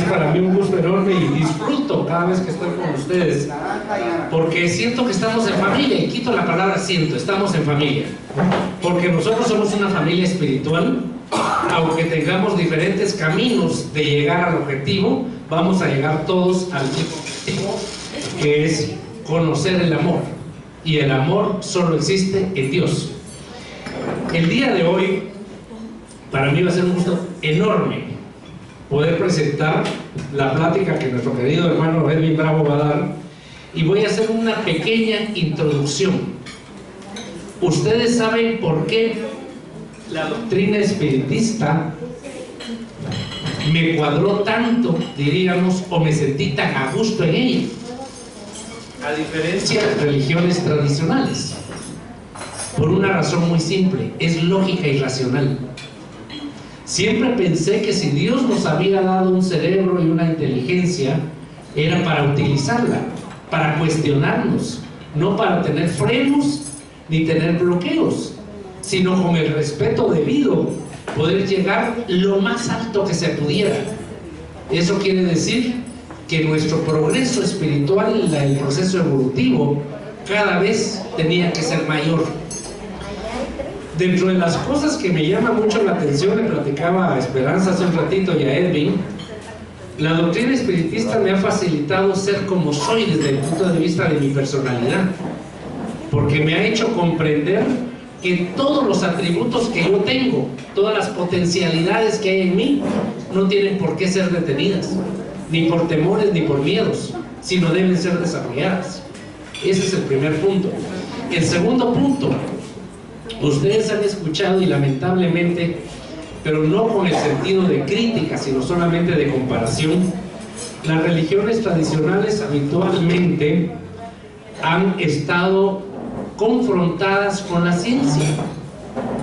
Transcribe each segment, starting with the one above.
para mí un gusto enorme y disfruto cada vez que estoy con ustedes, porque siento que estamos en familia, y quito la palabra siento, estamos en familia, porque nosotros somos una familia espiritual. Aunque tengamos diferentes caminos de llegar al objetivo, vamos a llegar todos al mismo objetivo, que es conocer el amor, y el amor solo existe en Dios. El día de hoy para mí va a ser un gusto enorme poder presentar la plática que nuestro querido hermano Edwin Bravo va a dar, y voy a hacer una pequeña introducción. Ustedes saben por qué la doctrina espiritista me cuadró tanto, diríamos, o me sentí tan a gusto en ella, a diferencia de religiones tradicionales. Por una razón muy simple: es lógica y racional. Siempre pensé que si Dios nos había dado un cerebro y una inteligencia, era para utilizarla, para cuestionarnos, no para tener frenos ni tener bloqueos, sino con el respeto debido, poder llegar lo más alto que se pudiera. Eso quiere decir que nuestro progreso espiritual, el proceso evolutivo, cada vez tenía que ser mayor. Dentro de las cosas que me llama mucho la atención, le platicaba a Esperanza hace un ratito y a Edwin, la doctrina espiritista me ha facilitado ser como soy desde el punto de vista de mi personalidad, porque me ha hecho comprender que todos los atributos que yo tengo, todas las potencialidades que hay en mí, no tienen por qué ser detenidas, ni por temores ni por miedos, sino deben ser desarrolladas. Ese es el primer punto. El segundo punto, ustedes han escuchado, y lamentablemente, pero no con el sentido de crítica, sino solamente de comparación, las religiones tradicionales habitualmente han estado confrontadas con la ciencia,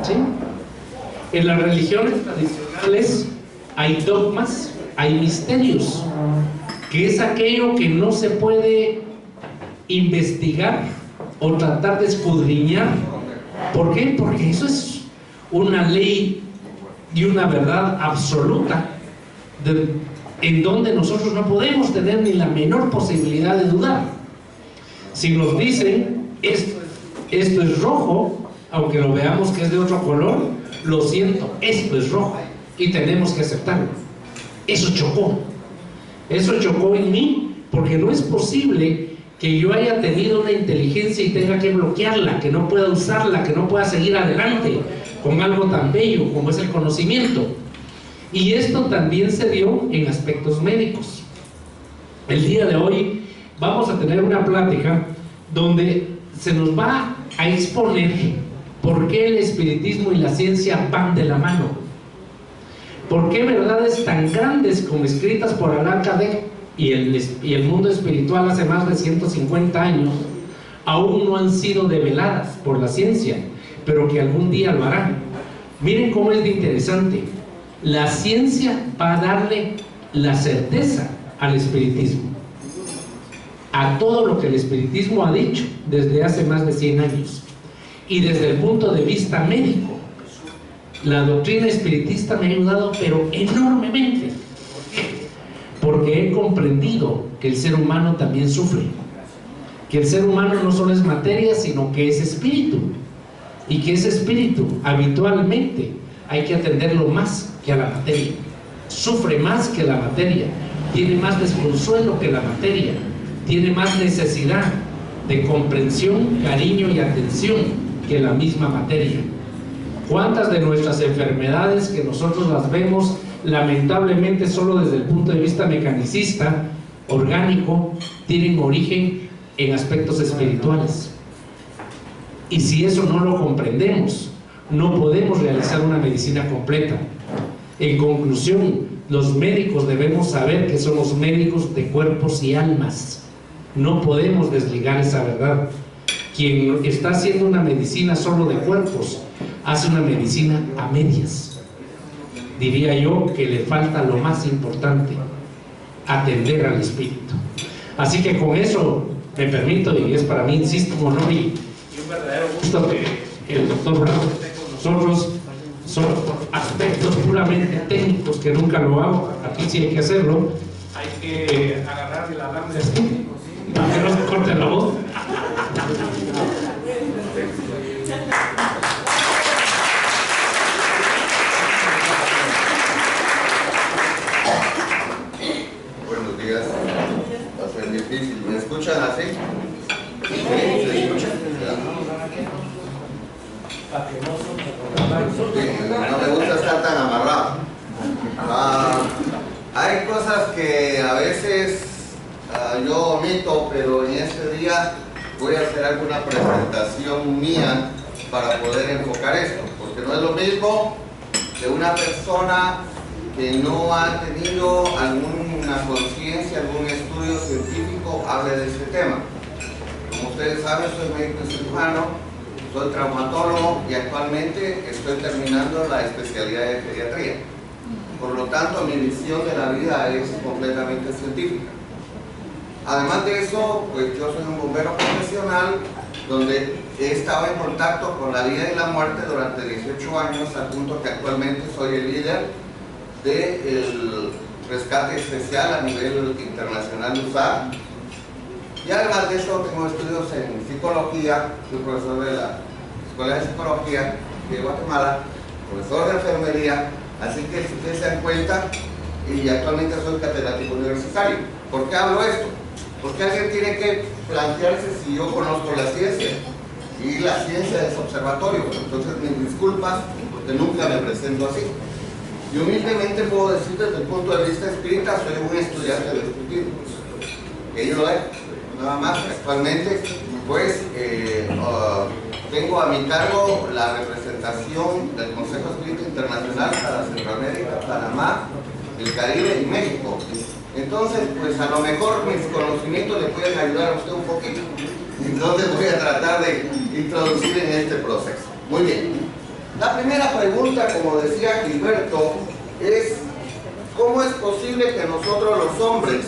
¿sí? En las religiones tradicionales hay dogmas, hay misterios, que es aquello que no se puede investigar o tratar de escudriñar. ¿Por qué? Porque eso es una ley y una verdad absoluta, en donde nosotros no podemos tener ni la menor posibilidad de dudar. Si nos dicen esto es rojo, aunque lo veamos que es de otro color, lo siento, esto es rojo y tenemos que aceptarlo. Eso chocó en mí, porque no es posible que yo haya tenido una inteligencia y tenga que bloquearla, que no pueda usarla, que no pueda seguir adelante con algo tan bello como es el conocimiento. Y esto también se dio en aspectos médicos. El día de hoy vamos a tener una plática donde se nos va a exponer por qué el espiritismo y la ciencia van de la mano, por qué verdades tan grandes como escritas por Allan Kardec y el mundo espiritual hace más de 150 años aún no han sido develadas por la ciencia, pero que algún día lo harán. Miren cómo es de interesante. La ciencia va a darle la certeza al espiritismo, a todo lo que el espiritismo ha dicho desde hace más de 100 años. Y desde el punto de vista médico, la doctrina espiritista me ha ayudado pero enormemente, porque he comprendido que el ser humano también sufre, que el ser humano no solo es materia, sino que es espíritu, y que ese espíritu habitualmente hay que atenderlo más que a la materia. Sufre más que la materia, tiene más desconsuelo que la materia, tiene más necesidad de comprensión, cariño y atención que la misma materia. ¿Cuántas de nuestras enfermedades que nosotros las vemos lamentablemente solo desde el punto de vista mecanicista, orgánico, tienen origen en aspectos espirituales? Y si eso no lo comprendemos, no podemos realizar una medicina completa. En conclusión, los médicos debemos saber que somos médicos de cuerpos y almas. No podemos desligar esa verdad. Quien está haciendo una medicina solo de cuerpos, hace una medicina a medias. Diría yo que le falta lo más importante: atender al espíritu. Así que con eso me permito, y es para mí, insisto, un honor y un verdadero gusto que el doctor Bravo esté con nosotros. Son aspectos puramente técnicos que nunca lo hago, aquí sí hay que hacerlo, Hay que agarrar el alambre así para que no se corte la voz. Buenos días. Va a ser difícil. ¿Me escuchan así? ¿Sí? ¿Se escuchan? No me gusta estar tan amarrado. Hay cosas que a veces yo omito, pero en este día voy a hacer alguna presentación mía para poder enfocar esto, porque no es lo mismo que una persona que no ha tenido alguna conciencia, algún estudio científico hable de este tema. Como ustedes saben, soy médico cirujano, soy traumatólogo y actualmente estoy terminando la especialidad de pediatría. Por lo tanto, mi visión de la vida es completamente científica. Además de eso, pues yo soy un bombero profesional donde he estado en contacto con la vida y la muerte durante 18 años, al punto que actualmente soy el líder del rescate especial a nivel internacional USAR. Y además de eso, tengo estudios en psicología, soy profesor de la Escuela de Psicología de Guatemala, profesor de enfermería. Así que si ustedes se dan cuenta, y actualmente soy catedrático universitario. ¿Por qué hablo esto? Porque alguien tiene que plantearse si yo conozco la ciencia. Y la ciencia es observatorio. Entonces mis disculpas, porque nunca me presento así. Y humildemente puedo decir desde el punto de vista espírita, soy un estudiante de espiritismo. Que yo lo dejo. Nada más, actualmente, pues, tengo a mi cargo la representación del Consejo Espírita Internacional para Centroamérica, Panamá, el Caribe y México. Entonces, pues a lo mejor mis conocimientos le pueden ayudar a usted un poquito. Entonces voy a tratar de introducir en este proceso. Muy bien. La primera pregunta, como decía Gilberto, es ¿cómo es posible que nosotros los hombres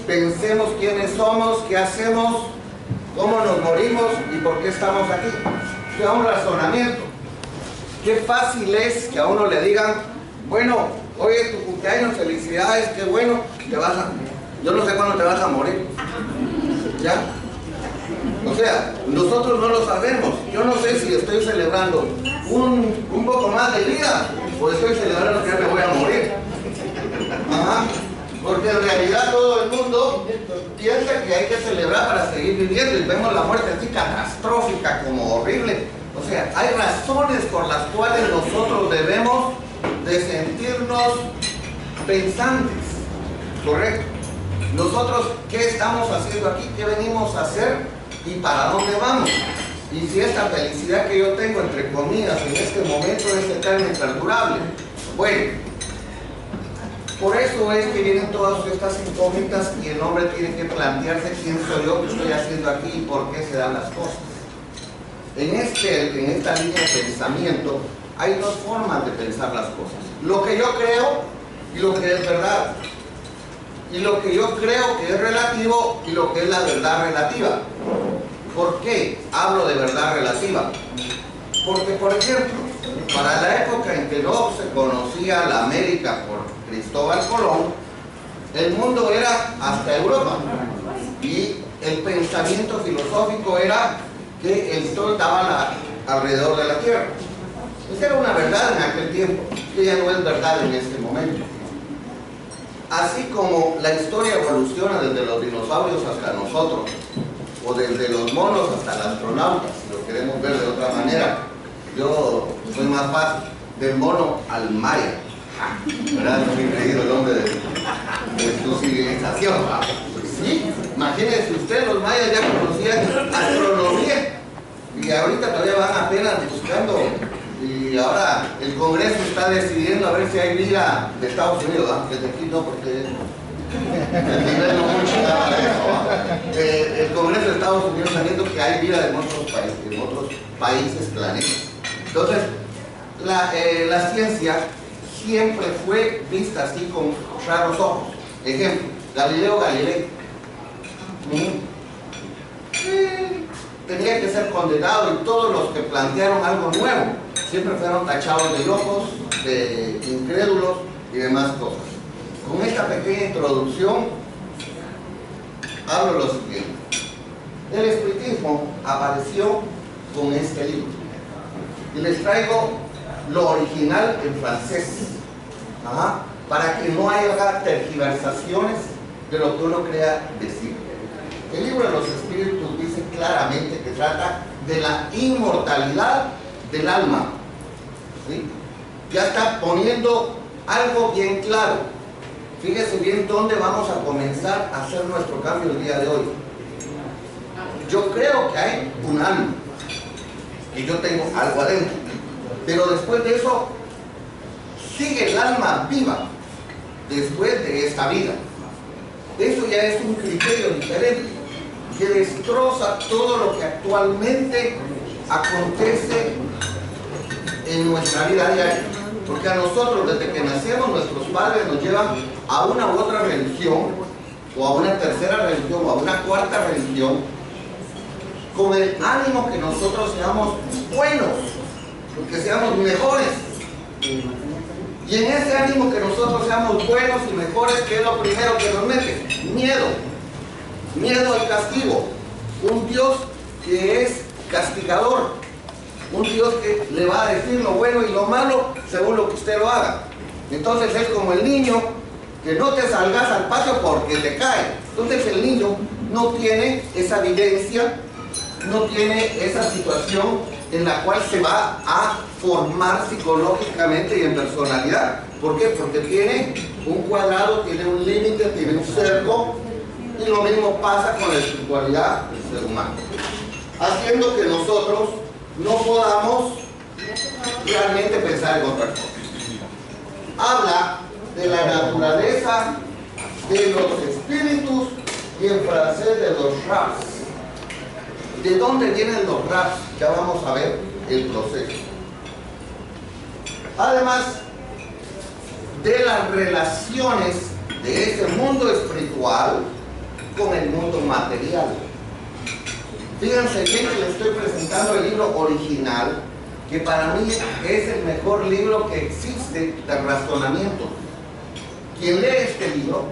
pensemos quiénes somos, qué hacemos, cómo nos morimos y por qué estamos aquí? Es un razonamiento. Qué fácil es que a uno le digan, bueno, hoy es tu cumpleaños, felicidades, qué bueno, yo no sé cuándo te vas a morir. ¿Ya? O sea, nosotros no lo sabemos. Yo no sé si estoy celebrando un poco más de vida o estoy celebrando que ya me voy a morir. Ajá. Porque en realidad todo el mundo piensa que hay que celebrar para seguir viviendo y vemos la muerte así catastrófica, como horrible. O sea, hay razones por las cuales nosotros debemos de sentirnos pensantes, ¿correcto? Nosotros, ¿qué estamos haciendo aquí? ¿Qué venimos a hacer? ¿Y para dónde vamos? Y si esta felicidad que yo tengo, entre comillas, en este momento es eterna y perdurable. Bueno, por eso es que vienen todas estas incógnitas y el hombre tiene que plantearse quién soy yo, qué estoy haciendo aquí y por qué se dan las cosas. En esta línea de pensamiento hay dos formas de pensar las cosas. Lo que yo creo y lo que es verdad. Y lo que yo creo que es relativo y lo que es la verdad relativa. ¿Por qué hablo de verdad relativa? Porque, por ejemplo, para la época en que no se conocía la América por Cristóbal Colón, el mundo era hasta Europa. Y el pensamiento filosófico era que el sol daba alrededor de la Tierra. Esa era una verdad en aquel tiempo, que ya no es verdad en este momento. Así como la historia evoluciona desde los dinosaurios hasta nosotros, o desde los monos hasta el astronauta, si lo queremos ver de otra manera, yo soy más fácil, del mono al maya, ¿verdad? No he creído el nombre de su civilización. Pues sí, imagínense usted, los mayas ya conocían astronomía y ahorita todavía van apenas buscando. Y ahora el Congreso está decidiendo a ver si hay vida de Estados Unidos, ¿ah? Desde aquí no, porque el nivel no mucho nada de eso. El Congreso de Estados Unidos está viendo que hay vida en otros países, planetas. Entonces, la ciencia siempre fue vista así con raros ojos. Ejemplo, Galileo Galilei. Tenía que ser condenado y todos los que plantearon algo nuevo siempre fueron tachados de locos, de incrédulos y demás cosas. con esta pequeña introducción, hablo lo siguiente. El espiritismo apareció con este libro. Y les traigo lo original en francés. Para que no haya tergiversaciones de lo que uno crea decir. El libro de los espíritus dice claramente que trata de la inmortalidad del alma. ¿Sí? Ya está poniendo algo bien claro. Fíjese bien dónde vamos a comenzar a hacer nuestro cambio el día de hoy. Yo creo que hay un alma, que yo tengo algo adentro, pero después de eso sigue el alma viva después de esta vida. Eso ya es un criterio diferente que destroza todo lo que actualmente acontece en nuestra vida diaria. Porque a nosotros, desde que nacemos, nuestros padres nos llevan a una u otra religión, o a una tercera religión, o a una cuarta religión, con el ánimo que nosotros seamos buenos, que seamos mejores. Y en ese ánimo que nosotros seamos buenos y mejores, ¿qué es lo primero que nos mete? Miedo. Miedo al castigo. Un Dios que es castigador. Un Dios que le va a decir lo bueno y lo malo según lo que usted lo haga. Entonces es como el niño que no te salgas al patio porque te cae. Entonces el niño no tiene esa vivencia, no tiene esa situación en la cual se va a formar psicológicamente y en personalidad. ¿Por qué? Porque tiene un cuadrado, tiene un límite, tiene un cerco, y lo mismo pasa con la espiritualidad del ser humano, haciendo que nosotros no podamos realmente pensar en otra cosa. Habla de la naturaleza de los espíritus y en francés de los raps. ¿De dónde vienen los raps? Ya vamos a ver el proceso. Además de las relaciones de ese mundo espiritual con el mundo material. Fíjense bien que les estoy presentando el libro original, que para mí es el mejor libro que existe de razonamiento. Quien lee este libro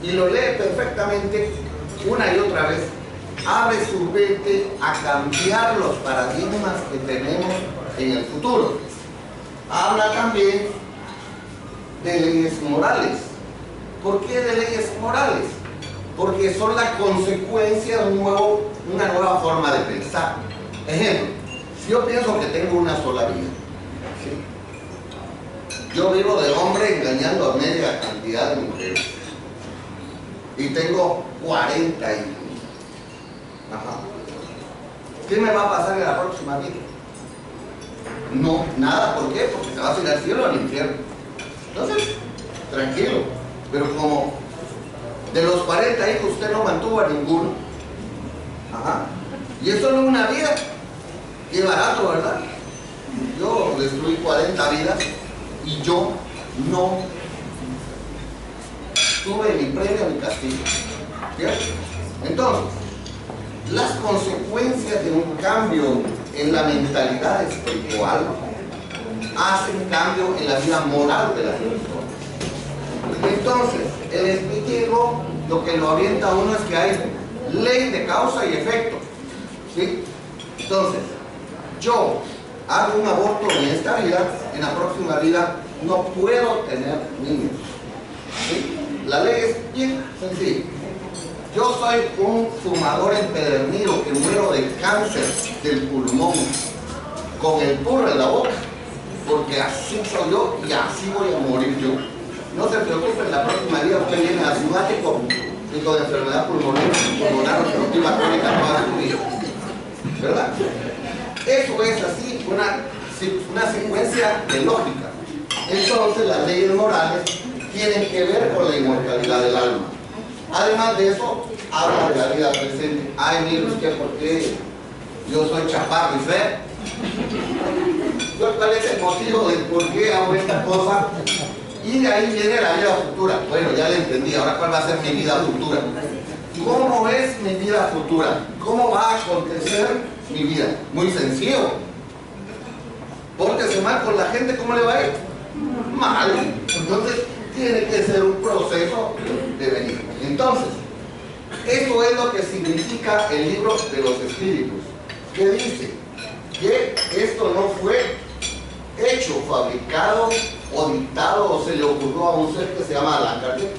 y lo lee perfectamente una y otra vez, abre su mente a cambiar los paradigmas que tenemos en el futuro. Habla también de leyes morales. ¿Por qué de leyes morales? Porque son la consecuencia de una nueva forma de pensar. Ejemplo, si yo pienso que tengo una sola vida, ¿sí? Yo vivo de hombre engañando a media cantidad de mujeres y tengo 40 hijos. ¿Qué me va a pasar en la próxima vida? No, nada. ¿Por qué? Porque se va a ir al cielo o al infierno. Entonces, tranquilo. Pero como de los 40 hijos usted no mantuvo a ninguno, y eso no es una vida. Qué barato, ¿verdad? Yo destruí 40 vidas y yo no tuve ni premio ni castigo. ¿Cierto? Entonces, las consecuencias de un cambio en la mentalidad espiritual hacen cambio en la vida moral de las personas. Entonces, el espiritismo lo que lo avienta a uno es que hay ley de causa y efecto, ¿sí? Entonces, yo hago un aborto en esta vida, en la próxima vida no puedo tener niños, ¿sí? La ley es bien sencilla. Yo soy un fumador empedernido que muero de cáncer del pulmón con el puro en la boca, porque así soy yo y así voy a morir yo. No se preocupen, la próxima vida usted viene asmático y con enfermedad pulmonar obstructiva crónica toda su vida, ¿verdad? Eso es así, una secuencia de lógica. Entonces las leyes morales tienen que ver con la inmortalidad del alma. Además de eso, habla de la vida presente. Ay, mire usted, ¿por qué yo soy chaparro y feo? ¿Cuál es el motivo de por qué hago esta cosa? Y de ahí viene la vida futura. Bueno, ya le entendí. Ahora, ¿cuál va a ser mi vida futura? ¿Cómo es mi vida futura? ¿Cómo va a acontecer mi vida? Muy sencillo. Pórtese mal con la gente, ¿cómo le va a ir? Mal. Entonces, tiene que ser un proceso de venir. Entonces, esto es lo que significa el libro de los espíritus, que dice que esto no fue hecho, fabricado o dictado o se le ocurrió a un ser que se llama Allan Kardec,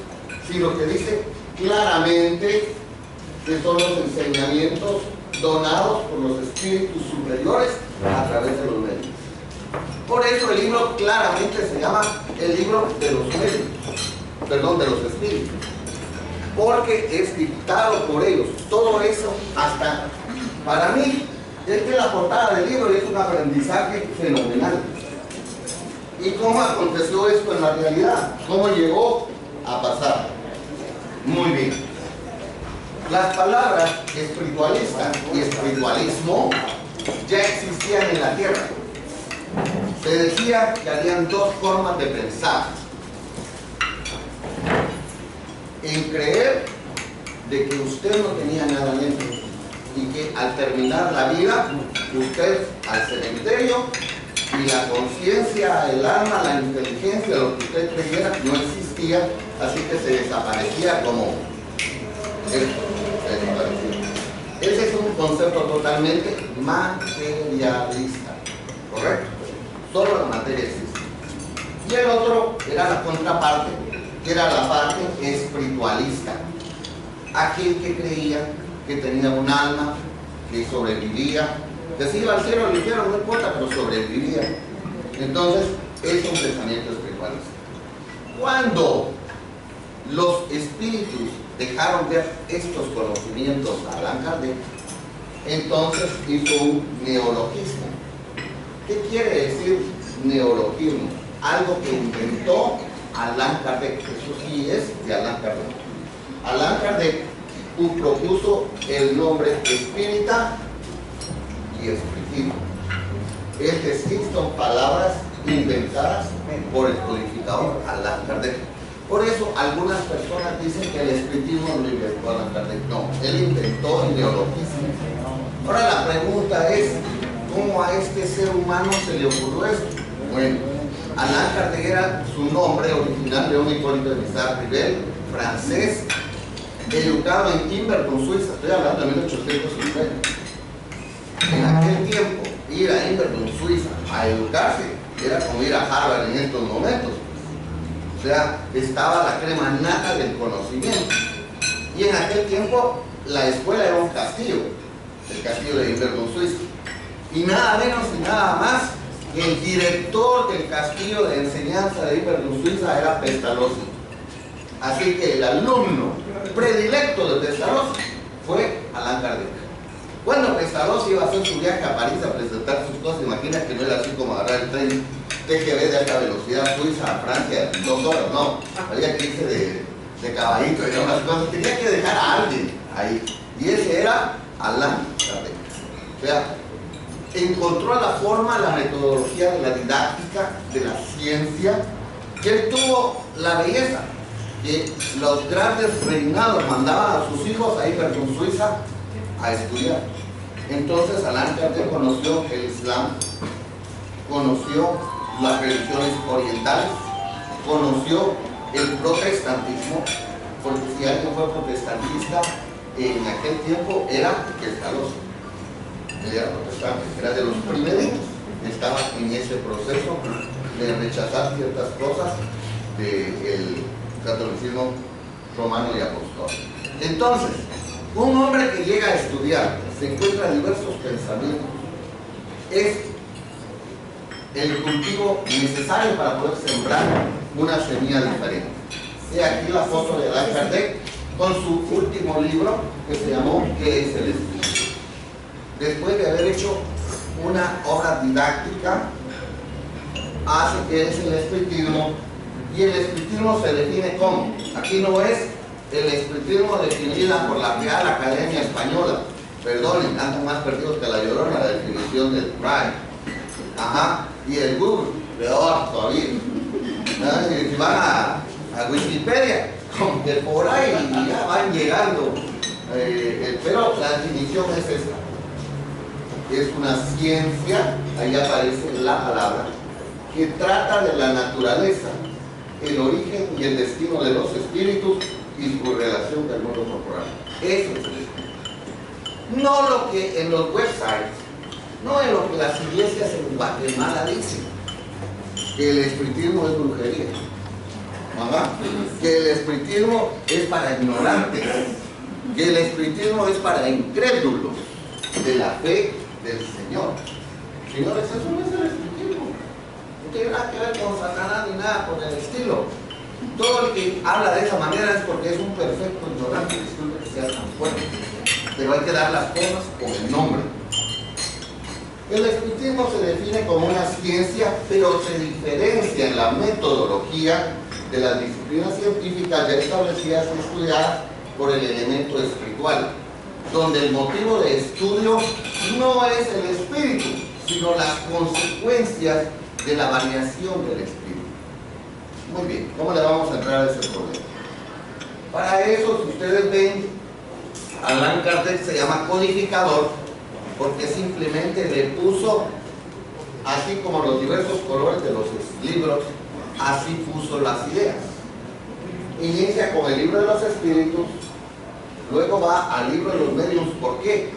sino que dice claramente que son los enseñamientos donados por los espíritus superiores a través de los medios. Por eso el libro claramente se llama el libro de los medios, perdón, de los espíritus, porque es dictado por ellos. Todo eso, hasta para mí, es que la portada del libro es un aprendizaje fenomenal. ¿Y cómo aconteció esto en la realidad? ¿Cómo llegó a pasar? Muy bien. Las palabras espiritualista y espiritualismo ya existían en la Tierra. Se decía que habían dos formas de pensar: en creer de que usted no tenía nada dentro y que al terminar la vida, usted al cementerio y la conciencia, el alma, la inteligencia, lo que usted creyera, no existía, así que se desaparecía como esto, se desaparecía. Ese es un concepto totalmente materialista, ¿correcto? Solo la materia existe. Y el otro era la contraparte, que era la parte espiritualista, aquel que creía que tenía un alma, que sobrevivía, que si iba al cielo o al infierno, no importa, pero sobrevivía. Entonces, es un pensamiento espiritualista. Cuando los espíritus dejaron ver estos conocimientos a Allan Kardec, entonces hizo un neologismo. ¿Qué quiere decir neologismo? Algo que inventó Allan Kardec. Eso sí es de Allan Kardec. Allan Kardec propuso el nombre espírita y espiritismo. Es decir, son palabras inventadas por el codificador Allan Kardec. Por eso algunas personas dicen que el espiritismo lo inventó Allan Kardec. No, él inventó el neologismo. Ahora la pregunta es, ¿cómo a este ser humano se le ocurrió esto? Bueno, Allan Kardec era su nombre original, León Hipólito de Pizarro-Rivel, francés, educado en Invergordon, Suiza. Estoy hablando de 1850. En aquel tiempo, ir a Invergordon, Suiza, a educarse, era como ir a Harvard en estos momentos. O sea, estaba la crema nata del conocimiento. Y en aquel tiempo, la escuela era un castillo, el castillo de Invergordon, Suiza. Y nada menos y nada más que el director del castillo de enseñanza de Invergordon, Suiza, era Pestalozzi. Así que el alumno predilecto de Pestalozzi fue Allan Kardec. Cuando Pestalozzi iba a hacer su viaje a París a presentar sus cosas, imagina que no era así como agarrar el tren TGV de alta velocidad Suiza a Francia en 2 horas, no, había que irse de caballito y unas cosas, tenía que dejar a alguien ahí, y ese era Allan Kardec. O sea, encontró la forma, la metodología de la didáctica, de la ciencia, que él tuvo la belleza que los grandes reinados mandaban a sus hijos a Invergordon, Suiza, a estudiar. Entonces Allan Kardec conoció el Islam, conoció las religiones orientales, conoció el protestantismo, porque si alguien fue protestantista en aquel tiempo era Pestalozzi. Él era protestante, era de los primeritos, estaba en ese proceso de rechazar ciertas cosas del catolicismo romano y apostólico. Entonces, un hombre que llega a estudiar, se encuentra diversos pensamientos, es el cultivo necesario para poder sembrar una semilla diferente. He aquí la foto de Allan Kardec con su último libro que se llamó ¿Qué es el espíritu? Después de haber hecho una obra didáctica, hace que es el espiritismo, y el espiritismo se define como, aquí no es el espiritismo definida por la Real Academia Española, perdonen, andan más perdidos que la Llorona, la definición del RAE, y el Google, peor todavía. Si van a Wikipedia, como que por ahí ya van llegando, pero la definición es esta. Es una ciencia, ahí aparece la palabra, que trata de la naturaleza, el origen y el destino de los espíritus y su relación con el mundo corporal. Eso es el espíritu. No lo que en los websites, no en lo que las iglesias en Guatemala dicen, que el espiritismo es brujería. Ajá. Que el espiritismo es para ignorantes, que el espiritismo es para incrédulos de la fe del Señor. Señores, eso no es el espiritismo. No tiene nada que ver con Satanás ni nada por el estilo. Todo el que habla de esa manera es porque es un perfecto ignorante. Disculpe que sea tan fuerte, pero hay que dar las cosas con el nombre. El espiritismo se define como una ciencia, pero se diferencia en la metodología de las disciplinas científicas ya establecidas y estudiadas por el elemento espiritual, donde el motivo de estudio no es el espíritu, sino las consecuencias de la variación del espíritu. Muy bien, ¿cómo le vamos a entrar a ese problema? Para eso, si ustedes ven, Allan Kardec se llama codificador, porque simplemente le puso, así como los diversos colores de los libros, así puso las ideas. Inicia con el libro de los espíritus, luego va al libro de los medios. ¿Por qué?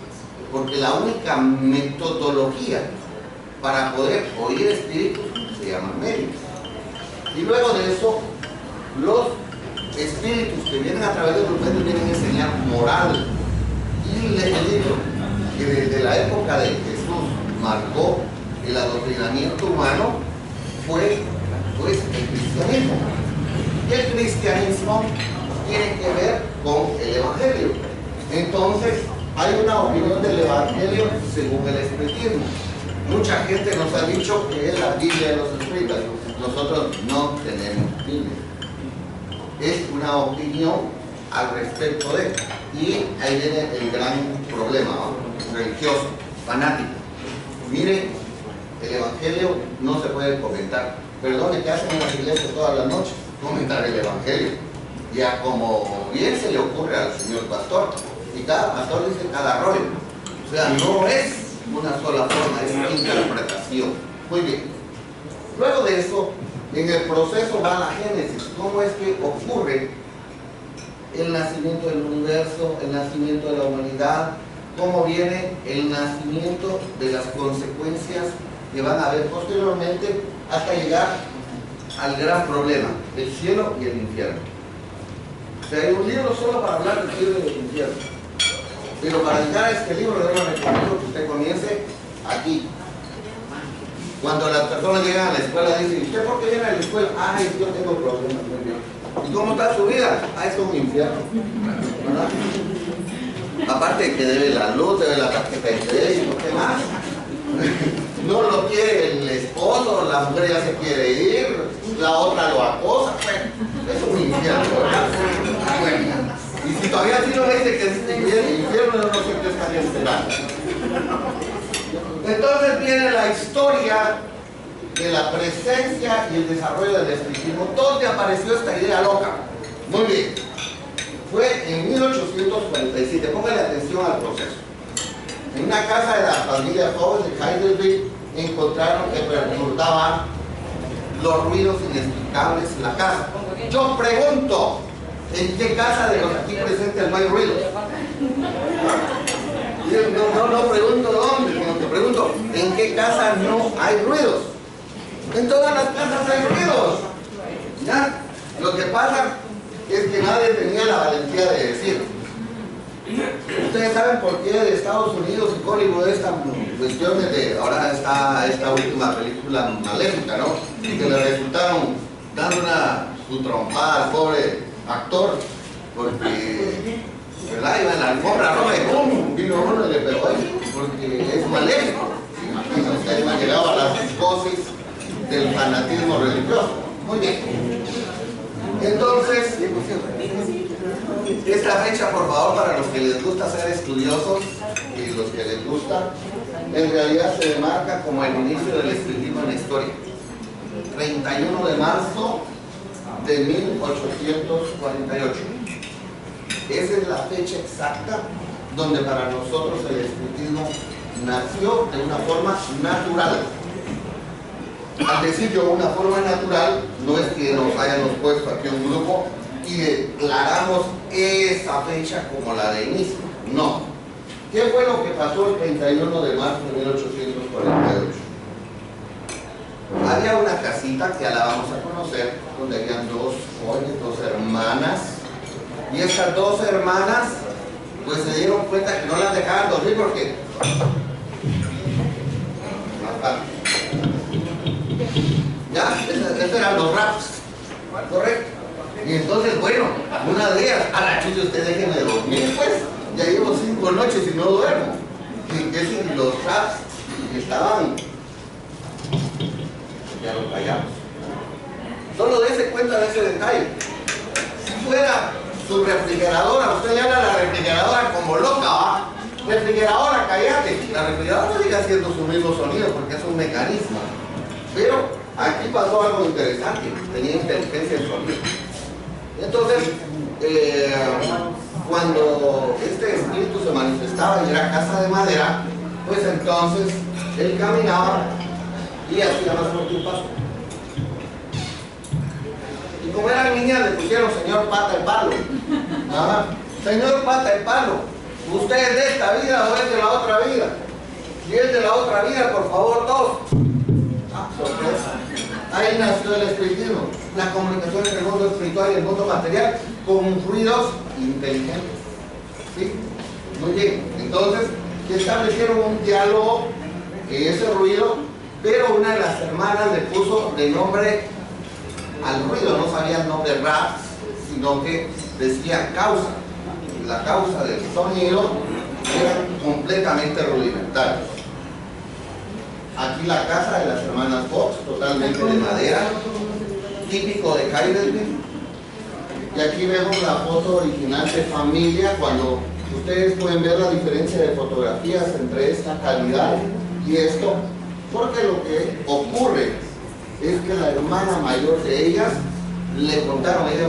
Porque la única metodología para poder oír espíritus se llama medios. Y luego de eso, los espíritus que vienen a través de los medios vienen a enseñar moral. Y el libro que desde la época de Jesús marcó el adoctrinamiento humano fue pues el cristianismo. Y el cristianismo tiene que ver con el evangelio. Entonces hay una opinión del evangelio según el espiritismo. Mucha gente nos ha dicho que es la Biblia de los espíritus. Nosotros no tenemos Biblia. Es una opinión al respecto de, y ahí viene el gran problema, ¿no? Religioso, fanático. Mire, el evangelio no se puede comentar. Perdone, que hacen en las iglesias todas las noches, comentar el evangelio. Ya como bien se le ocurre al señor pastor, y cada pastor dice cada rollo. O sea, no es una sola forma, es una interpretación. Muy bien. Luego de eso, en el proceso va la génesis. ¿Cómo es que ocurre el nacimiento del universo, el nacimiento de la humanidad? ¿Cómo viene el nacimiento de las consecuencias que van a haber posteriormente hasta llegar al gran problema, el cielo y el infierno? O sea, hay un libro solo para hablar del cielo y del infierno. Pero para llegar a este libro, yo le recomiendo que usted comience aquí. Cuando las personas llegan a la escuela, dicen: ¿usted por qué viene a la escuela? Ay, yo tengo problemas. Muy bien. ¿Y cómo está su vida? Ah, es un infierno, ¿verdad? Aparte de que debe la luz, debe la tarjeta de crédito, ¿qué más? No lo quiere el esposo, la mujer ya se quiere ir, la otra lo acosa, pues, es un infierno, ¿verdad? Bueno, y si todavía así no me dice que es infierno, yo no sé qué estaría esperando. Entonces viene la historia de la presencia y el desarrollo del espiritismo. ¿Dónde apareció esta idea loca? Muy bien, fue en 1847. Póngale atención al proceso. En una casa de la familia Hobbes de Heidelberg encontraron que perturbaban los ruidos inexplicables en la casa. Yo pregunto, ¿en qué casa de los aquí presentes no hay ruidos? No pregunto dónde, sino que pregunto, ¿en qué casa no hay ruidos? En todas las casas hay ruidos. ¿Ya? Lo que pasa es que nadie tenía la valentía de decir. Ustedes saben por qué de Estados Unidos y Hollywood esta cuestión de ahora está esta última película Maléfica, ¿no? Que le resultaron dando su trompada al pobre actor, porque, ¿verdad? Iba en la alfombra roja y ¡pum! Vino uno y le pegó ahí, porque es maléfico. Imagínense, ustedes me han llegado a la psicosis del fanatismo religioso. Muy bien. Entonces, esta fecha, por favor, para los que les gusta ser estudiosos y los que les gusta, en realidad se demarca como el inicio del espiritismo en la historia. 31 de marzo de 1848. Esa es la fecha exacta donde para nosotros el espiritismo nació de una forma natural. Al decir yo una forma natural, No es que nos hayamos puesto aquí un grupo y declaramos esa fecha como la de inicio. No. ¿Qué fue lo que pasó el 31 de marzo de 1848? Había una casita que ya la vamos a conocer, donde habían dos jóvenes, dos hermanas, y esas dos hermanas pues se dieron cuenta que no las dejaban dormir porque ya, esos eran los raps, correcto. Y entonces, bueno, una de ellas, a la chucha, usted déjeme dormir, pues, ya llevo 5 noches y no duermo. Y los raps estaban, ya lo callamos. Solo dése cuenta de ese detalle. Si fuera su refrigeradora, usted le habla a la refrigeradora como loca, ¿va? Refrigeradora, cállate. La refrigeradora sigue haciendo su mismo sonido porque es un mecanismo. Pero aquí pasó algo interesante, tenía inteligencia en sonido. Entonces, cuando este espíritu se manifestaba y era casa de madera, pues entonces él caminaba y hacía más fuerte un paso. Y como eran niñas, le pusieron señor Pata el Palo. Ajá. Señor Pata el Palo, ¿usted es de esta vida o es de la otra vida? Si es de la otra vida, por favor, dos. Ah, sorpresa. Ahí nació el espiritismo, la comunicación entre el mundo espiritual y el mundo material con ruidos inteligentes. ¿Sí? Muy bien. Entonces, establecieron un diálogo, ese ruido, pero una de las hermanas le puso de nombre al ruido, no sabía el nombre rap, sino que decía causa. La causa del sonido era completamente rudimentario. Aquí la casa de las hermanas Fox, totalmente de madera, típico de Heidelberg. Y aquí vemos la foto original de familia, cuando ustedes pueden ver la diferencia de fotografías entre esta calidad y esto, porque lo que ocurre es que la hermana mayor de ellas le contaron, ella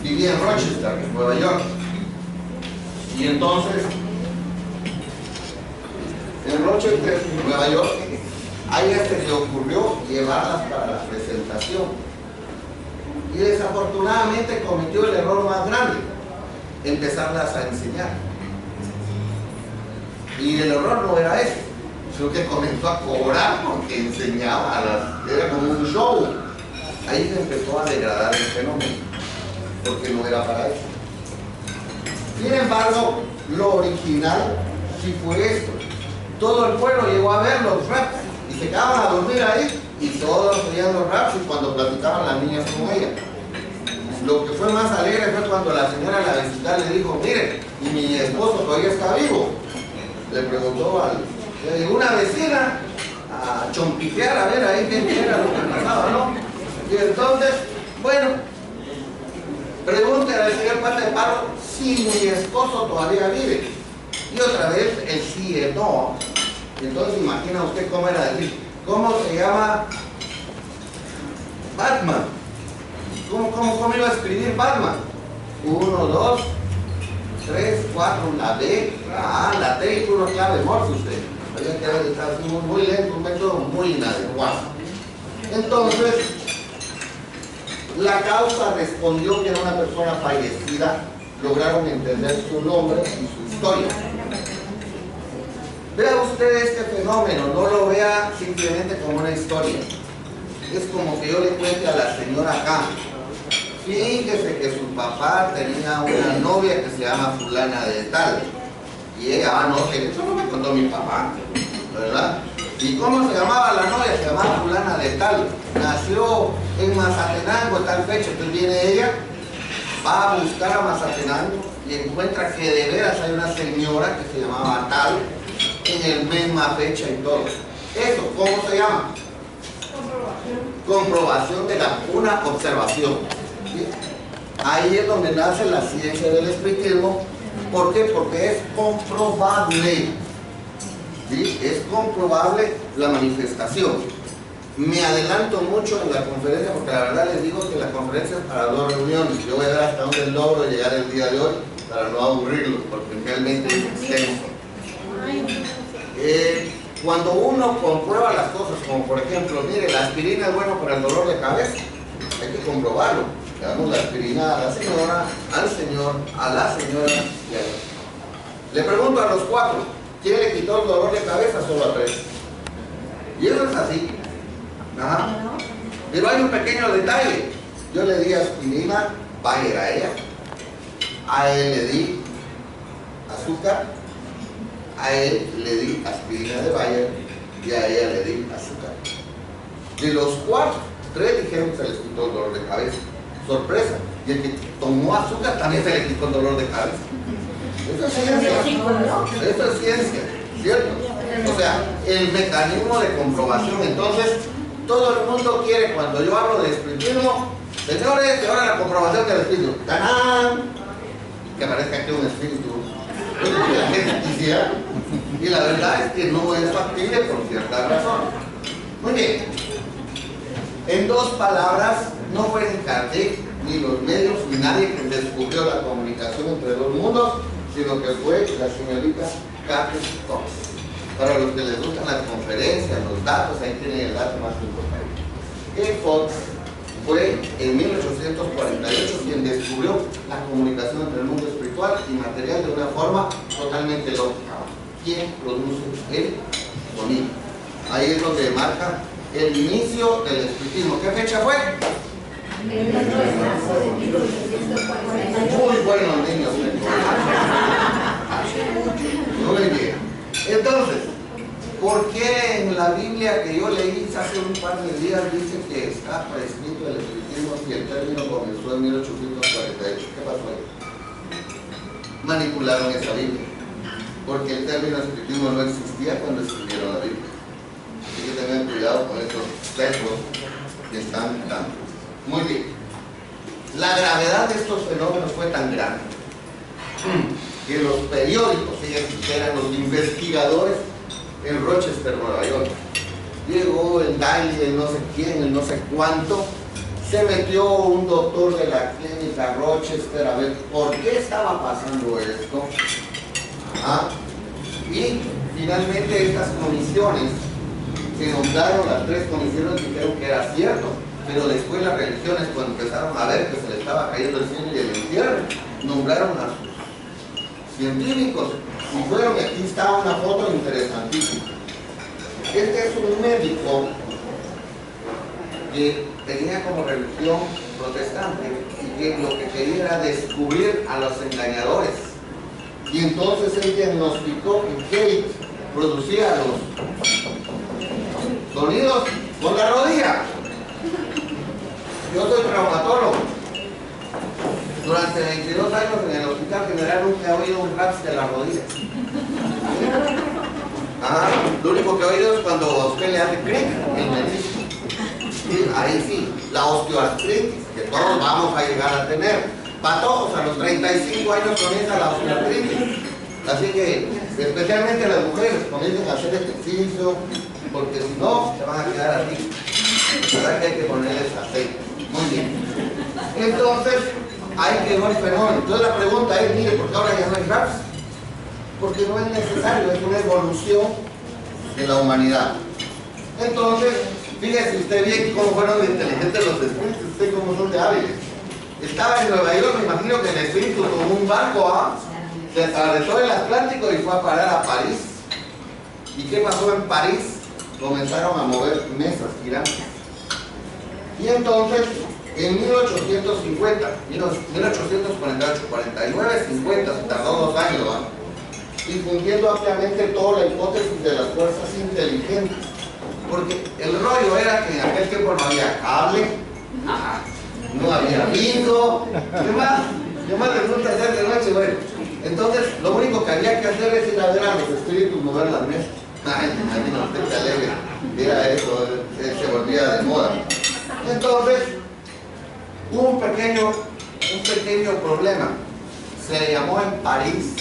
vivía en Rochester, Nueva York, y entonces en Rochester, Nueva York, a ella se le ocurrió llevarlas para la presentación y desafortunadamente cometió el error más grande, empezarlas a enseñar. Y el error no era ese, sino que comenzó a cobrar porque enseñaba a las, era como un show. Ahí se empezó a degradar el fenómeno, porque no era para eso. Sin embargo, lo original sí fue esto. Todo el pueblo llegó a ver los raps y se quedaban a dormir ahí y todos oían los raps y cuando platicaban las niñas con ella. Lo que fue más alegre fue cuando la señora a la visita le dijo, mire, ¿y mi esposo todavía está vivo? Le preguntó le dijo una vecina a chompiquear a ver ahí qué era lo que pasaba, ¿no? Y entonces, bueno, pregúntale al señor Pata de Palo si mi esposo todavía vive. Y otra vez el sí, el no. Entonces imagina usted cómo era decir, ¿cómo se llama Batman? ¿Cómo iba a escribir Batman? 1, 2, 3, 4, la B, la A, la T y una clave Morse usted. Había que estar muy lento, un método muy inadecuado. Entonces, la causa respondió que era una persona fallecida, lograron entender su nombre y su historia. Vea usted este fenómeno, no lo vea simplemente como una historia. Es como que yo le cuente a la señora acá, fíjese que su papá tenía una novia que se llama fulana de tal. Y ella, no, eso no me contó mi papá, ¿verdad? ¿Y cómo se llamaba la novia? Se llamaba fulana de tal. Nació en Mazatenango, tal fecha. Entonces viene ella, va a buscar a Mazatenango y encuentra que de veras hay una señora que se llamaba tal, en la misma fecha y todo. ¿Eso cómo se llama? Comprobación de una observación. ¿Sí? Ahí es donde nace la ciencia del espiritismo. ¿Por qué? Porque es comprobable. ¿Sí? Es comprobable la manifestación. Me adelanto mucho en la conferencia porque la verdad les digo que la conferencia es para 2 reuniones. Yo voy a ver hasta dónde logro llegar el día de hoy para no aburrirlos, porque realmente es extenso. Cuando uno comprueba las cosas, como por ejemplo, mire, la aspirina es bueno para el dolor de cabeza, hay que comprobarlo. Le damos la aspirina a la señora, al señor, a la señora y a él. Le pregunto a los 4, ¿quién le quitó el dolor de cabeza? Solo a 3. Y eso es así. Ajá. Pero hay un pequeño detalle. Yo le di aspirina, Bayer a ella. A él le di azúcar. A él le di aspirina de Bayer. Y a ella le di azúcar. De los 4, 3 dijeron que se les quitó el dolor de cabeza. Sorpresa. Y el que tomó azúcar también se le quitó el dolor de cabeza. Eso es ciencia. Eso es ciencia, ¿cierto? O sea, el mecanismo de comprobación. Entonces, todo el mundo quiere, cuando yo hablo de espiritismo, señores, y ahora la comprobación del espíritu. ¡Tarán! Que aparezca aquí un espíritu. La gente quisiera. Y la verdad es que no es factible por cierta razón. Muy bien. En 2 palabras, no fue ni Kardec, ni los medios, ni nadie que descubrió la comunicación entre 2 mundos, sino que fue la señorita Catherine Fox. Para los que les gustan las conferencias, los datos, ahí tienen el dato más importante. Fox fue en 1848 quien descubrió la comunicación entre el mundo espiritual y material de una forma totalmente lógica. ¿Quién produce el sonido? Ahí es donde marca el inicio del espiritismo. ¿Qué fecha fue? Muy buenos niños. Muy bien. Entonces, ¿por qué en la Biblia que yo leí hace un par de días dice que está prescrito el espiritismo y el término comenzó en 1848? ¿Qué pasó ahí? Manipularon esa Biblia, porque el término espiritismo no existía cuando escribieron la Biblia. Así que tengan cuidado con esos sesgos que están dando. Muy bien. La gravedad de estos fenómenos fue tan grande que los periódicos, ellos eran los investigadores en Rochester, Nueva York. Llegó el Daily, el no sé quién, el no sé cuánto. Se metió un doctor de la clínica Rochester a ver por qué estaba pasando esto. Ajá. Y finalmente estas comisiones se nombraron, las 3 comisiones dijeron que era cierto, pero después las religiones, cuando empezaron a ver que se le estaba cayendo el cielo y el infierno, nombraron a sus científicos y fueron, y aquí está una foto interesantísima. Este es un médico que tenía como religión protestante y que lo que quería era descubrir a los engañadores. Y entonces él diagnosticó que Kate producía los sonidos con la rodilla. Yo soy traumatólogo. Durante 22 años en el Hospital General nunca he oído un raps de la rodilla. Lo único que he oído es cuando a usted le hace clic el menisco. Sí, ahí sí, la osteoartritis, que todos vamos a llegar a tener. Para todos, a los 35 años comienza la osteoartritis. Así que, especialmente las mujeres, comiencen a hacer ejercicio, porque si no, se van a quedar así. ¿Verdad que hay que ponerles aceite? Muy bien. Entonces, hay que ver el fenómeno. Entonces la pregunta es, mire, ¿por qué ahora ya no hay raps? Porque no es necesario, es una evolución de la humanidad. Entonces, fíjese usted bien cómo fueron de inteligentes los espíritus, usted cómo son de hábiles. Estaba en Nueva York, me imagino que el espíritu tomó un barco, se atravesó el Atlántico y fue a parar a París. ¿Y qué pasó en París? Comenzaron a mover mesas girantes. Y entonces, en 1850, 1848, 49, 50, se tardó 2 años, difundiendo ampliamente toda la hipótesis de las fuerzas inteligentes. Porque el rollo era que en aquel tiempo no había cable, no había bingo, ¿qué más resulta hacer de noche? Bueno, entonces lo único que había que hacer es ir a ver a los espíritus mover las mesas. Ay, no, usted te alegre, era eso, se volvía de moda. Entonces, hubo un pequeño problema. Se llamó en París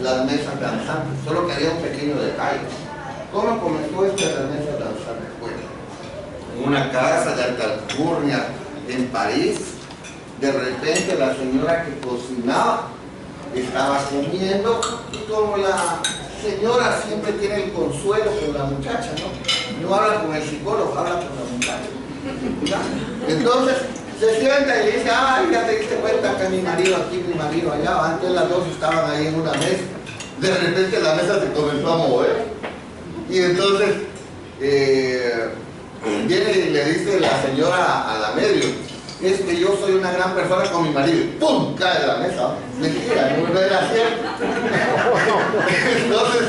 las mesas danzantes, solo que había un pequeño detalle. ¿Cómo comenzó esto de las mesas danzantes? Bueno, en una casa de alta alcurnia en París, de repente la señora que cocinaba estaba comiendo y como la señora siempre tiene el consuelo con la muchacha, ¿no? No habla con el psicólogo, habla con la muchacha. ¿Ya? Entonces, Se sienta y dice, ay, ya te diste cuenta que mi marido aquí, mi marido allá. Antes las dos estaban ahí en una mesa. De repente la mesa se comenzó a mover. Y entonces viene y le dice la señora a la medio, es que yo soy una gran persona con mi marido. ¡Pum! Cae de la mesa. Mentira, no era cierto. Entonces,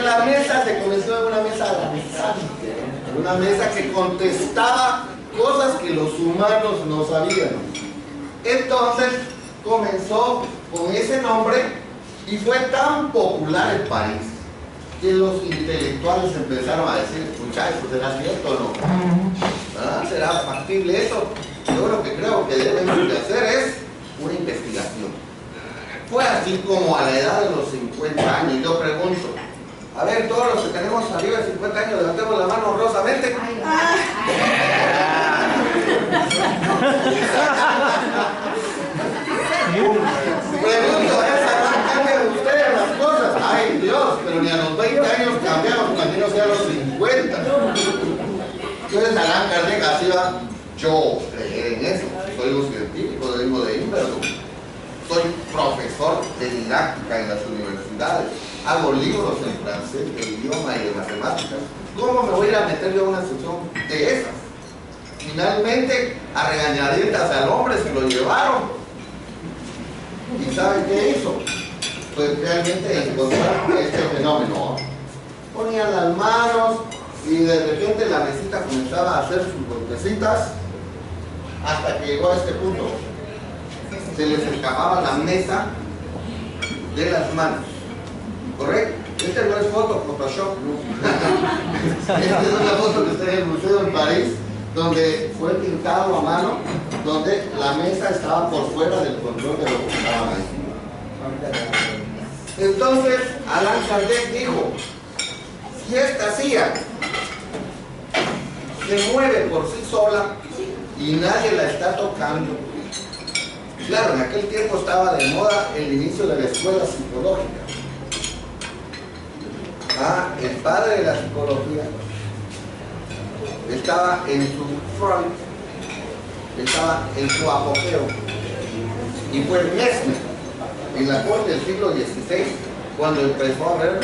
la mesa se comenzó en una mesa danzante, una mesa que contestaba cosas que los humanos no sabían. Entonces comenzó con ese nombre y fue tan popular en París que los intelectuales empezaron a decir, muchachos, ¿será cierto o no? ¿Ah? ¿Será factible eso? Yo lo que creo que debemos de hacer es una investigación. Fue así como a la edad de los 50 años, yo pregunto, a ver, todos los que tenemos arriba de 50 años, levantemos la mano honrosamente. Pregunto, ¿esa cambian ustedes las cosas? Ay Dios, pero ni a los 20 años cambiamos, también no sea a los 50. Entonces Allan Kardec hacía, yo creer en eso, soy un científico, vengo de Inverno, soy profesor de didáctica en las universidades, hago libros en francés, de idioma y de matemáticas. ¿Cómo me voy a ir a meter yo en una sección de esas? Finalmente, a regañadientas al hombre se lo llevaron. ¿Y saben qué hizo? Pues realmente encontraron este fenómeno. Ponían las manos y de repente la mesita comenzaba a hacer sus golpecitas hasta que llegó a este punto. Se les escapaba la mesa de las manos. ¿Correcto? Este no es foto, Photoshop, ¿no? Esta es una foto que está en el museo en París, donde fue pintado a mano, donde la mesa estaba por fuera del control de lo que estaban ahí. Entonces, Allan Kardec dijo, si esta silla se mueve por sí sola y nadie la está tocando. Claro, en aquel tiempo estaba de moda el inicio de la escuela psicológica. El padre de la psicología estaba en su Freud, estaba en su apogeo, y fue Mesmer en la corte del siglo XVI cuando empezó a ver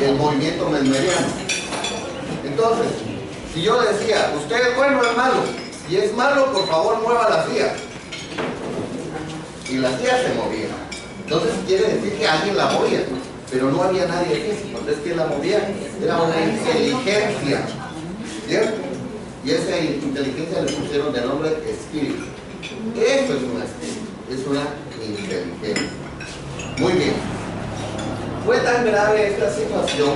el movimiento mesmeriano. Entonces, si yo decía, usted es bueno o es malo, y es malo, por favor mueva la silla, y la silla se movía, entonces quiere decir que alguien la movía, pero no había nadie físico. Entonces ¿quién la movía? Era una inteligencia, ¿cierto? Y a esa inteligencia le pusieron de nombre espíritu. Eso es un espíritu, es una inteligencia. Muy bien. Fue tan grave esta situación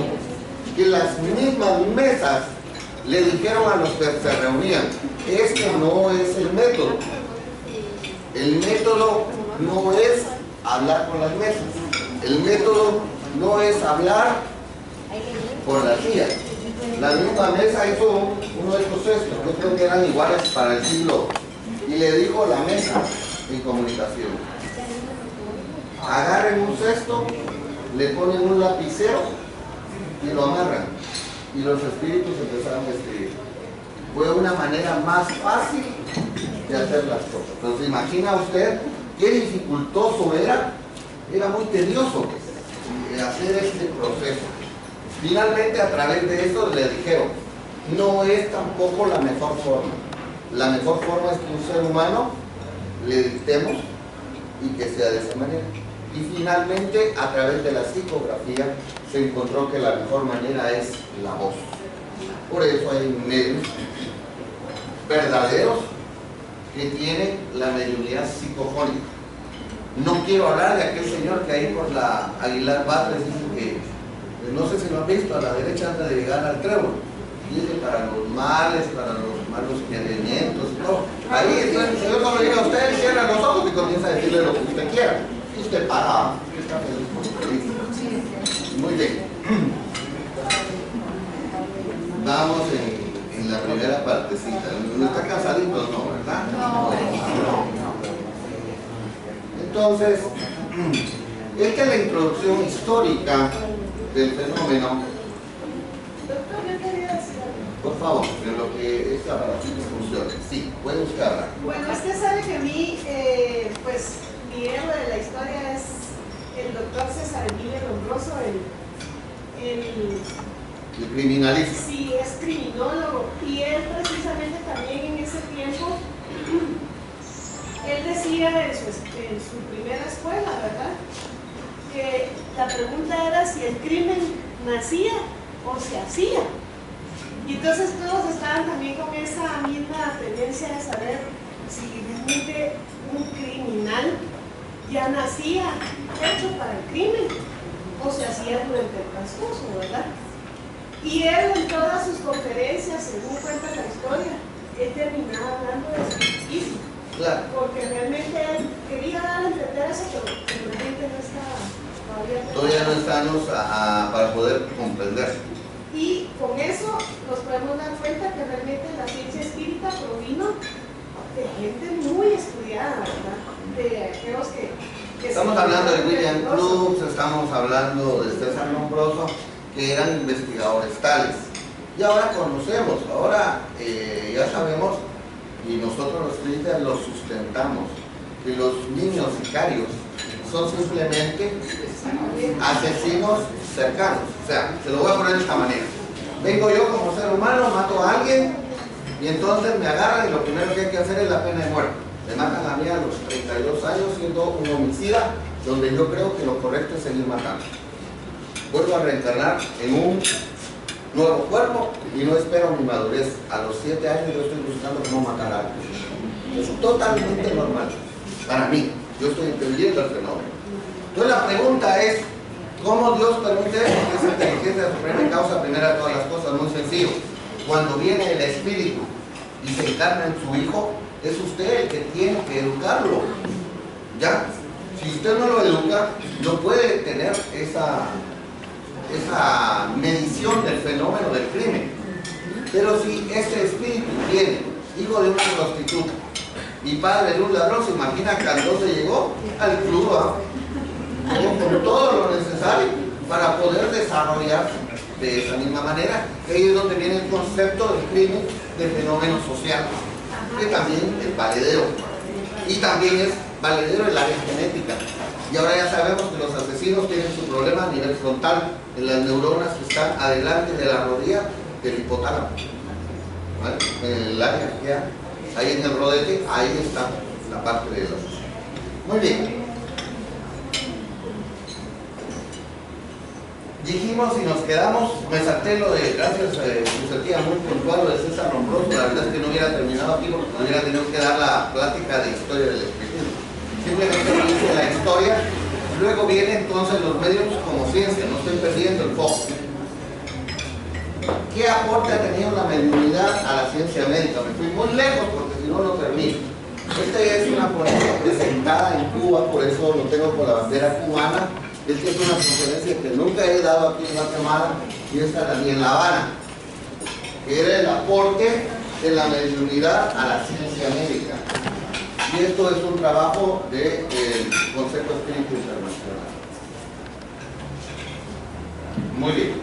que las mismas mesas le dijeron a los que se reunían, este no es el método. El método no es hablar con las mesas. El método no es hablar por la silla. La misma mesa hizo uno de estos cestos, yo creo que eran iguales para el siglo, y le dijo a la mesa en comunicación, agarren un cesto, le ponen un lapicero y lo amarran, y los espíritus empezaron a escribir. Fue una manera más fácil de hacer las cosas. Entonces imagina usted qué dificultoso era muy tedioso hacer este proceso. Finalmente, a través de eso le dijeron, no es tampoco la mejor forma. La mejor forma es que un ser humano le dictemos y que sea de esa manera. Y finalmente, a través de la psicografía, se encontró que la mejor manera es la voz. Por eso hay medios verdaderos que tienen la mediunidad psicofónica. No quiero hablar de aquel señor que ahí por la Aguilar Batres dice que, no sé si lo han visto, a la derecha antes de llegar al trébol, dice para los males, para los malos pensamientos y todo. Ahí entonces el señor cuando llega a usted, cierra los ojos y comienza a decirle lo que usted quiera. Y usted para. Muy bien. Vamos en la primera partecita. No está cansadito, no, ¿verdad? No. Entonces, esta es la introducción histórica del fenómeno. Por favor, en lo que esta aparatito funciona. conclusiones. Sí, puede usted hablar. Bueno, usted sabe que a mí, pues, mi héroe de la historia es el doctor César Emilio Lombroso, El criminalista. sí, es criminólogo, y él precisamente también en ese tiempo, él decía en su primera escuela, ¿verdad?, que la pregunta era si el crimen nacía o se hacía. Y entonces todos estaban también con esa misma tendencia de saber si realmente un criminal ya nacía hecho para el crimen o se hacía durante el transcurso, ¿verdad? Y él en todas sus conferencias, según cuenta la historia, él terminaba hablando de espiritismo. Claro. Porque realmente él quería dar a entender eso, pero la gente no estaba Todavía no estamos para poder comprender. Y con eso nos podemos dar cuenta que realmente la ciencia espírita provino de gente muy estudiada, ¿verdad? De aquellos que Estamos hablando de William Crookes, estamos hablando de César Lombroso, que eran investigadores tales. Y ahora conocemos, ahora ya sabemos, y nosotros los espíritas los sustentamos, que los niños sicarios son simplemente asesinos cercanos. O sea, se lo voy a poner de esta manera. Vengo yo como ser humano, mato a alguien y entonces me agarran y lo primero que hay que hacer es la pena de muerte. Me matan a mí a los 32 años siendo un homicida, donde yo creo que lo correcto es seguir matando. Vuelvo a reencarnar en un nuevo cuerpo y no espero mi madurez. A los 7 años yo estoy buscando no matar a alguien. Es totalmente normal para mí. Yo estoy entendiendo el fenómeno. Entonces la pregunta es, ¿cómo Dios permite esto? Que esa inteligencia suprema causa primera de todas las cosas. Muy sencillo. Cuando viene el espíritu y se encarna en su hijo, es usted el que tiene que educarlo. ¿Ya? Si usted no lo educa, no puede tener esa medición del fenómeno del crimen. Pero si ese espíritu viene, hijo de una prostituta y padre de un ladrón, se imagina que al 12 llegó al club, llegó con todo lo necesario para poder desarrollarse de esa misma manera. Ahí es donde viene el concepto del crimen, del fenómeno social, que también es valedero, y también es valedero en la área genética. Y ahora ya sabemos que los asesinos tienen su problema a nivel frontal, en las neuronas que están adelante de la rodilla del hipotálamo, ¿vale? En el área que hay, ahí en el rodete, ahí está la parte de los. Muy bien. Dijimos y nos quedamos, me salté lo de, gracias su sentía muy puntual, lo de César Lombroso. La verdad es que no hubiera terminado aquí porque no hubiera tenido que dar la plática de historia del espiritismo. Simplemente dice la historia, luego vienen entonces los medios como ciencia, no estoy perdiendo el foco. ¿Qué aporte ha tenido la mediunidad a la ciencia médica? Me fui muy lejos porque si no lo termino. Esta es una ponencia presentada en Cuba, por eso lo tengo con la bandera cubana. Esta es una conferencia que nunca he dado aquí en Guatemala y esta también en La Habana, que era el aporte de la mediunidad a la ciencia médica. Y esto es un trabajo del Consejo Espíritu Internacional. Muy bien.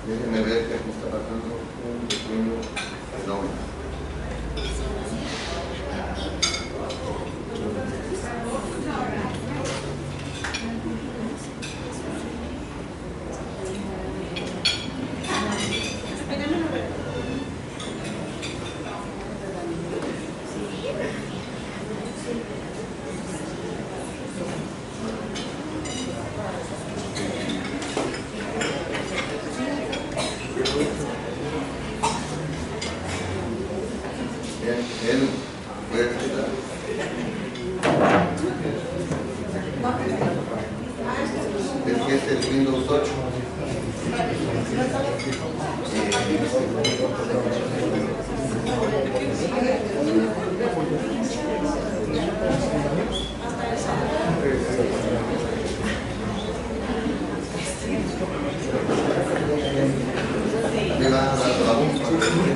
Déjenme ver que aquí está pasando un pequeño fenómeno.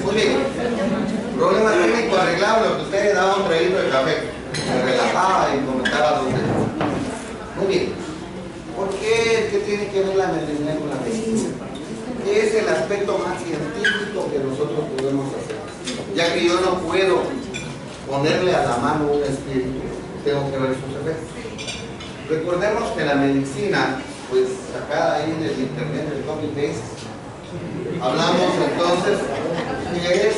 Muy bien. Problema técnico arreglado, lo que usted daba un traguito de café. Se relajaba y comentaba los dedos. Muy bien. ¿Por qué? ¿Qué tiene que ver la mediunidad con la medicina? ¿Qué es el aspecto más científico que nosotros podemos hacer? Ya que yo no puedo ponerle a la mano un espíritu, tengo que ver sus efectos. Recordemos que la medicina, pues sacada ahí del internet, del copy-paste, hablamos entonces que es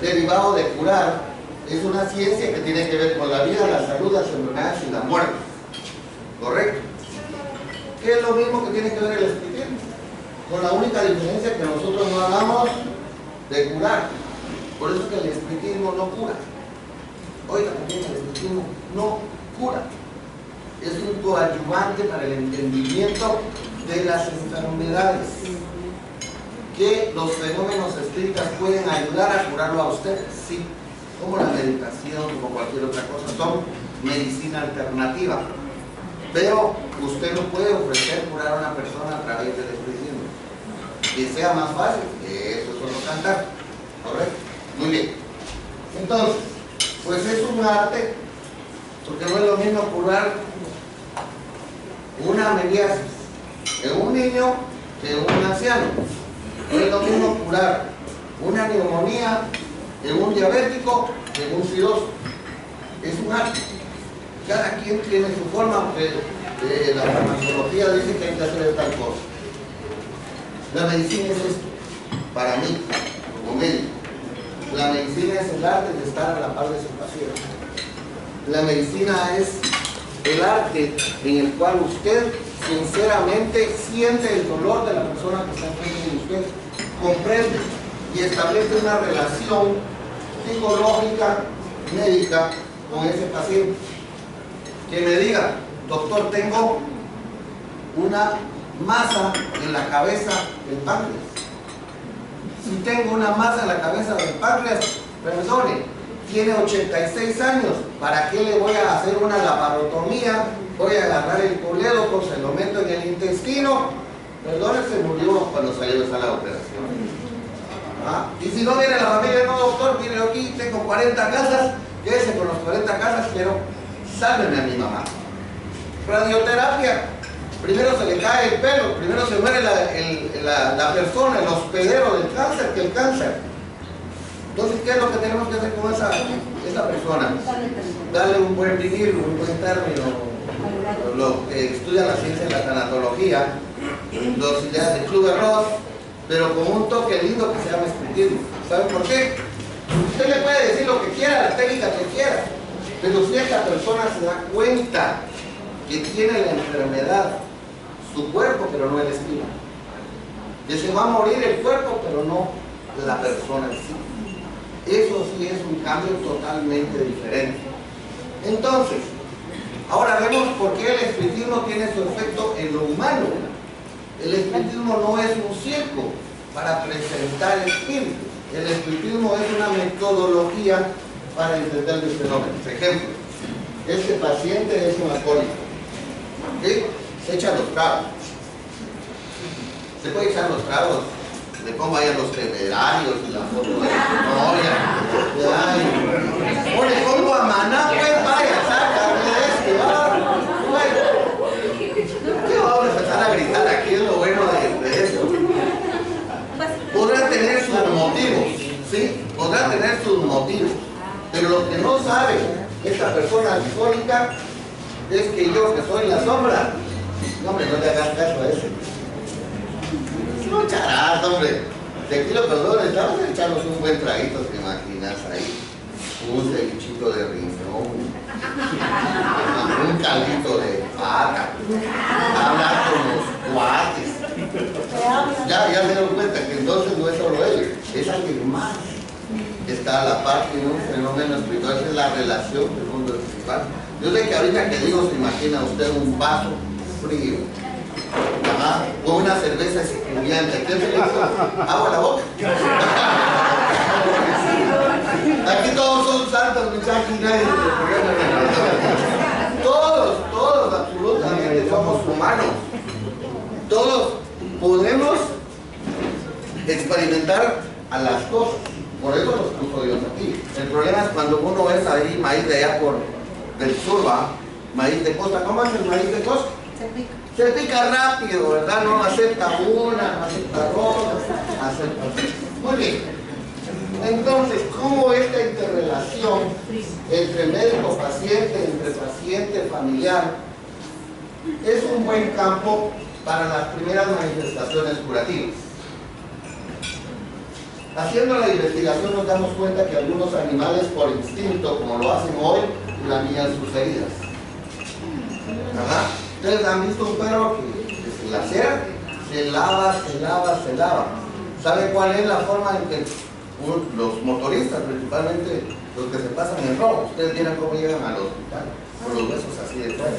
derivado de curar, es una ciencia que tiene que ver con la vida, la salud, las enfermedades y la muerte. ¿Correcto? Que es lo mismo que tiene que ver el espiritismo, con la única diferencia que nosotros no hablamos de curar. Por eso que el espiritismo no cura. Oiga, también el espiritismo no cura. Es un coadyuvante para el entendimiento de las enfermedades, que los fenómenos espíritas pueden ayudar a curarlo a usted, sí, como la meditación o cualquier otra cosa, son medicina alternativa, pero usted no puede ofrecer curar a una persona a través del espiritismo. Que sea más fácil, eso es solo cantar, ¿correcto? Muy bien. Entonces, pues es un arte, porque no es lo mismo curar una meliasis en un niño que en un anciano. No es lo mismo curar una neumonía en un diabético que en un cirroso. Es un arte. Cada quien tiene su forma, aunque la farmacología dice que hay que hacer tal cosa. La medicina es esto, para mí, como médico. La medicina es el arte de estar a la par de su paciente. La medicina es el arte en el cual usted sinceramente siente el dolor de la persona que está enfrente de usted, comprende y establece una relación psicológica, médica con ese paciente. Que me diga, doctor, tengo una masa en la cabeza del páncreas. Si tengo una masa en la cabeza del páncreas, perdone, tiene 86 años, ¿para qué le voy a hacer una laparotomía? Voy a agarrar el colédoco, se lo meto en el intestino, perdone, se murió cuando salió de sala de operación. ¿Ah? Y si no viene la familia, no doctor, mire aquí, tengo 40 casas, quédese con los 40 casas, pero sálveme a mi mamá. Radioterapia, primero se le cae el pelo, primero se muere la persona, el hospedero del cáncer que el cáncer. Entonces, ¿qué es lo que tenemos que hacer con esa persona? Darle un buen vivir, un buen término, lo que estudia la ciencia de la tanatología, las ideas de Kübler-Ross, pero con un toque lindo que se llama espiritismo. ¿Saben por qué? Usted le puede decir lo que quiera, la técnica que quiera, pero si esta persona se da cuenta que tiene la enfermedad, su cuerpo, pero no el espíritu, que se va a morir el cuerpo, pero no la persona en sí. Eso sí es un cambio totalmente diferente. Entonces, ahora vemos por qué el espiritismo tiene su efecto en lo humano. El espiritismo no es un circo para presentar espíritus. El espiritismo es una metodología para entender los fenómenos. Ejemplo, este paciente es un alcohólico, ¿sí? Se echa los tragos. Se puede echar los tragos. Le pongo ahí a los temerarios y la foto de la novia. O le pongo a Maná, pues vaya, sácame de bueno, ¿qué vamos a empezar a gritar? Aquí es lo bueno de esto. Podrá tener sus motivos, ¿sí? Podrá tener sus motivos. Pero lo que no sabe esta persona alcohólica es que yo, que soy la sombra, no, hombre, no le hagas caso a ese. No charás, hombre. De aquí lo perdón, estamos echando un buen traguito, te imaginas ahí. Un cevichito de riñón, un caldito de vaca, hablar con los cuates. Ya se dieron cuenta que entonces no es solo él, es alguien más. Está a la parte de un fenómeno espiritual, esa es la relación del mundo espiritual. Yo sé que ahorita que digo, se imagina usted un vaso frío. Ajá, o una cerveza espumiante. ¿Qué se le hizo? Agua a la boca. Aquí todos son santos, muchachos, nadie. Todos, absolutamente somos humanos. Todos podemos experimentar a las cosas. Por eso los puso Dios aquí. El problema es cuando uno es ahí maíz de allá por del sur, ¿va? Maíz de costa. ¿Cómo es el maíz de costa? Se pica rápido, ¿verdad? No acepta una, no acepta dos, acepta. Muy bien. Entonces, ¿cómo esta interrelación entre médico-paciente, entre paciente-familiar, es un buen campo para las primeras manifestaciones curativas? Haciendo la investigación nos damos cuenta que algunos animales por instinto, como lo hacen hoy, lamían sus heridas. ¿Verdad? Ustedes han visto un perro que se lacera, se lava. ¿Sabe cuál es la forma en que los motoristas, principalmente los que se pasan en rojo, ustedes vieron cómo llegan al hospital, con los huesos así de fuera?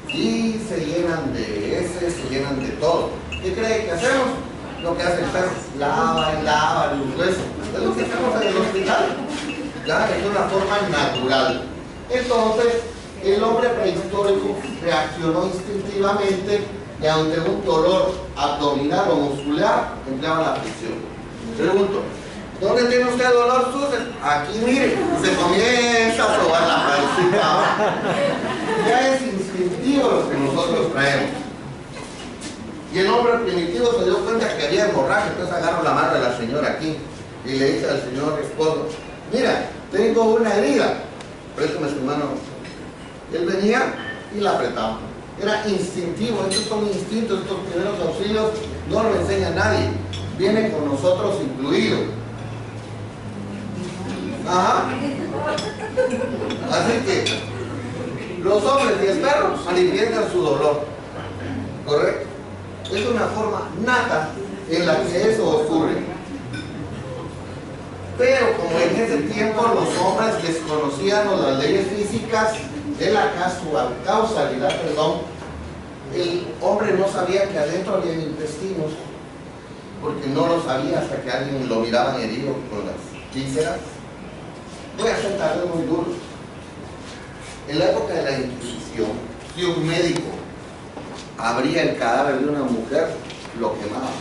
Y se llenan de heces, se llenan de todo. ¿Qué creen que hacemos? Lo que hace el perro, lava los huesos. Es lo que hacemos en el hospital. Ya, es una forma natural. Entonces, el hombre prehistórico reaccionó instintivamente y ante un dolor abdominal o muscular empleaba la fricción. Pregunto, ¿dónde tiene usted dolor, Susan? Aquí, mire, se comienza a sobar la pancita. Ya es instintivo lo que nosotros traemos. Y el hombre primitivo se dio cuenta que había hemorragia, entonces agarró la mano de la señora aquí y le dice al señor esposo, mira, tengo una herida, préstame su mano. Él venía y la apretaba. Era instintivo, estos son instintos, estos primeros auxilios no lo enseña nadie, viene con nosotros incluido. Ajá. Así que los hombres y el perro manifiestan su dolor, ¿correcto? Es una forma nata en la que eso ocurre. Pero como en ese tiempo los hombres desconocían las leyes físicas de la causalidad, el hombre no sabía que adentro había intestinos, porque no lo sabía hasta que alguien lo miraba herido con las vísceras. Voy a hacer tal vez muy duro. En la época de la Inquisición, si un médico abría el cadáver de una mujer, lo quemaba.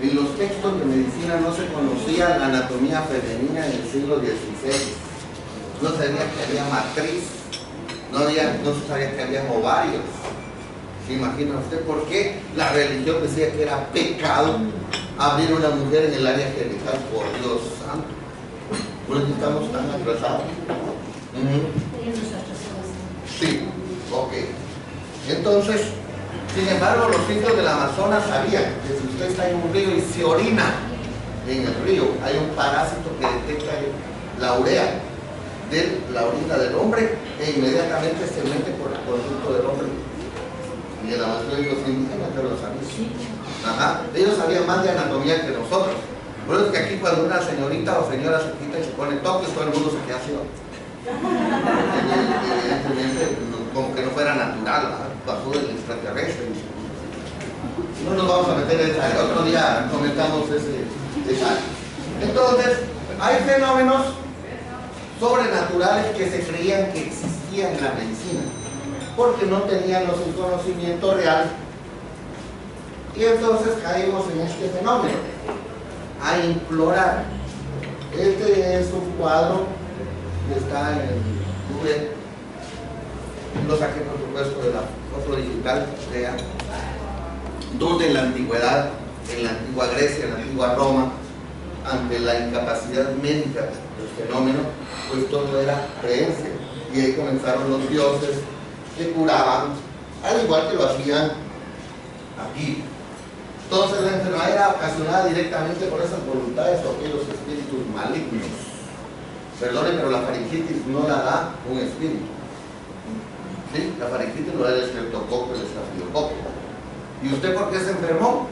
En los textos de medicina no se conocía la anatomía femenina en el siglo XVI. No se sabía que había matriz, no se sabía que había ovarios. ¿Se imagina usted por qué la religión decía que era pecado abrir una mujer en el área genital? Por Dios santo. ¿Por qué estamos tan atrasados? Sí, ok. Entonces, sin embargo, los indios del Amazonas sabían que si usted está en un río y se orina en el río, hay un parásito que detecta la urea de la orina del hombre e inmediatamente se mete por el conducto del hombre. Y el amazónico indígena lo sabía. Ajá. Ellos sabían más de anatomía que nosotros. Por eso es que aquí cuando una señorita o señora se quita y se pone toques, todo el mundo se queda así. Evidentemente, como que no fuera natural, bajo el extraterrestre. No nos vamos a meter en esa área. Otro día comentamos esa área. Entonces, hay fenómenos sobrenaturales que se creían que existían en la medicina, porque no teníamos un conocimiento real. Y entonces caímos en este fenómeno, a implorar. Este es un cuadro que está en el Google, lo saqué por supuesto de la foto digital, vean, donde en la antigüedad, en la antigua Grecia, en la antigua Roma, ante la incapacidad médica del fenómeno, pues todo era creencia, y ahí comenzaron los dioses que curaban, al igual que lo hacían aquí. Entonces la enfermedad era ocasionada directamente por esas voluntades o aquellos espíritus malignos. Perdone, pero la faringitis no la da un espíritu. ¿Sí? La faringitis lo da el estreptococo, el estafilococo. ¿Y usted por qué se enfermó?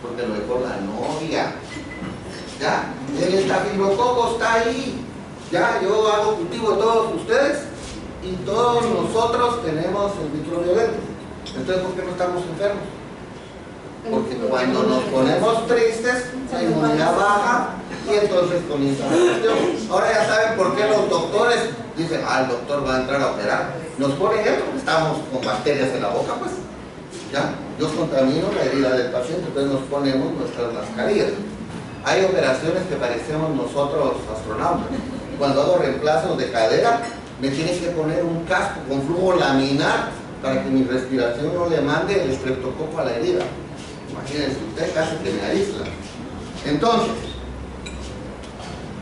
Porque lo dejó la novia. ¿Ya? El estafilococo está ahí. Ya, yo hago cultivo de todos ustedes y todos nosotros tenemos el microbiolento. Entonces, ¿por qué no estamos enfermos? Porque cuando nos ponemos tristes, la inmunidad baja y entonces comienza la cuestión. Ahora ya saben por qué los doctores dicen, el doctor va a entrar a operar. Nos ponen esto, estamos con bacterias en la boca, pues. ¿Ya? Yo contamino la herida del paciente, entonces nos ponemos nuestras mascarillas. Hay operaciones que parecemos nosotros astronautas. Cuando hago reemplazos de cadera, me tienen que poner un casco con flujo laminar para que mi respiración no le mande el estreptococo a la herida. Imagínense usted, casi que me aísla. Entonces,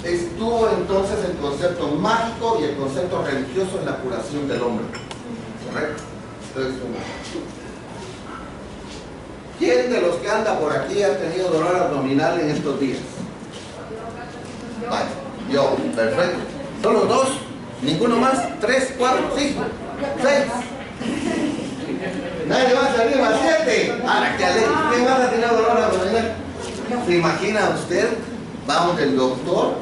estuvo entonces el concepto mágico y el concepto religioso en la curación del hombre. ¿Correcto? Entonces, ¿quién de los que anda por aquí ha tenido dolor abdominal en estos días? Vale, yo, perfecto. ¿Solo 2? ¿Ninguno más? 3, 4, 5, 6. Nadie más arriba, 7. ¡Hala, qué alegre! ¿Quién más ha tenido dolor abdominal? ¿Se imagina usted? Vamos del doctor,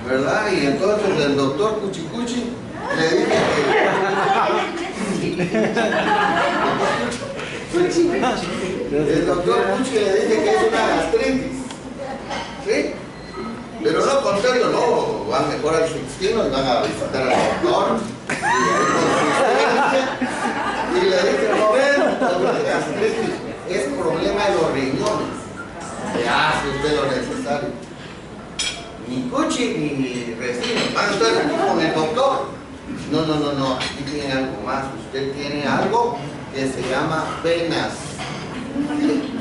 ¿verdad? Y entonces el doctor Cuchicuchi le dice que... el doctor Cuchi le dice que es una gastritis. ¿Sí? Pero no, contrario, no. Van mejor al Sixtino y van a visitar al doctor. Y le dicen, no ven, no es gastritis, es problema de los riñones. Le hace usted lo necesario. Ni Cuchi ni Resino. Van ustedes aquí con el doctor. No, aquí tiene algo más. Usted tiene algo que se llama penas.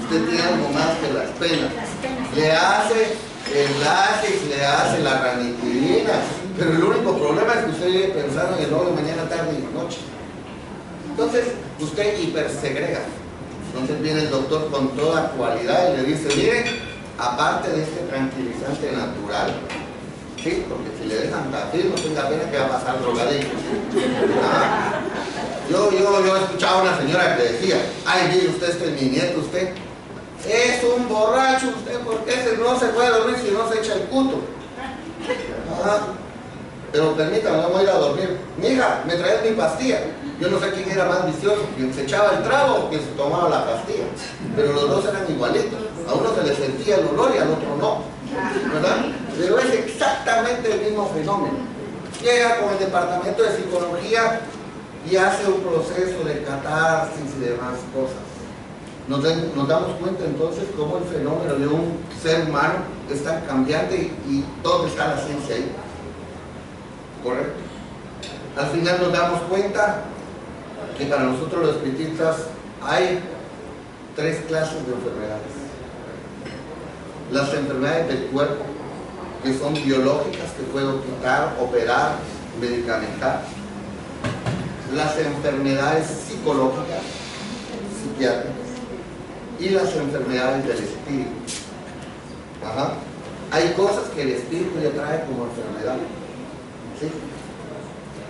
Usted tiene algo más que las penas. Le hace el látex, le hace la ranitidina, pero el único problema es que usted vive pensando en el oro mañana, tarde y noche. Entonces, usted hipersegrega. Entonces viene el doctor con toda cualidad y le dice, mire, aparte de este tranquilizante natural, ¿sí? Porque si le dejan tafir, no tenga pena que va a pasar drogadicto. Yo he escuchado a una señora que decía, ay, mire usted, este es mi nieto, usted es un borracho, usted, porque no se puede dormir si no se echa el cuto. Pero permítame, no voy a ir a dormir. Mija, me traes mi pastilla. Yo no sé quién era más vicioso, quien se echaba el trago o quien se tomaba la pastilla. Pero los dos eran igualitos. A uno se le sentía el olor y al otro no. ¿Verdad? Pero es exactamente el mismo fenómeno. Llega con el departamento de psicología y hace un proceso de catarsis y demás cosas. Nos damos cuenta entonces cómo el fenómeno de un ser humano es tan cambiante y dónde está la ciencia ahí. ¿Correcto? Al final nos damos cuenta que para nosotros los espiritistas hay 3 clases de enfermedades. Las enfermedades del cuerpo, que son biológicas, que puedo quitar, operar, medicamentar. Las enfermedades psicológicas, psiquiátricas. Y las enfermedades del espíritu. Hay cosas que el espíritu le trae como enfermedad. ¿Sí?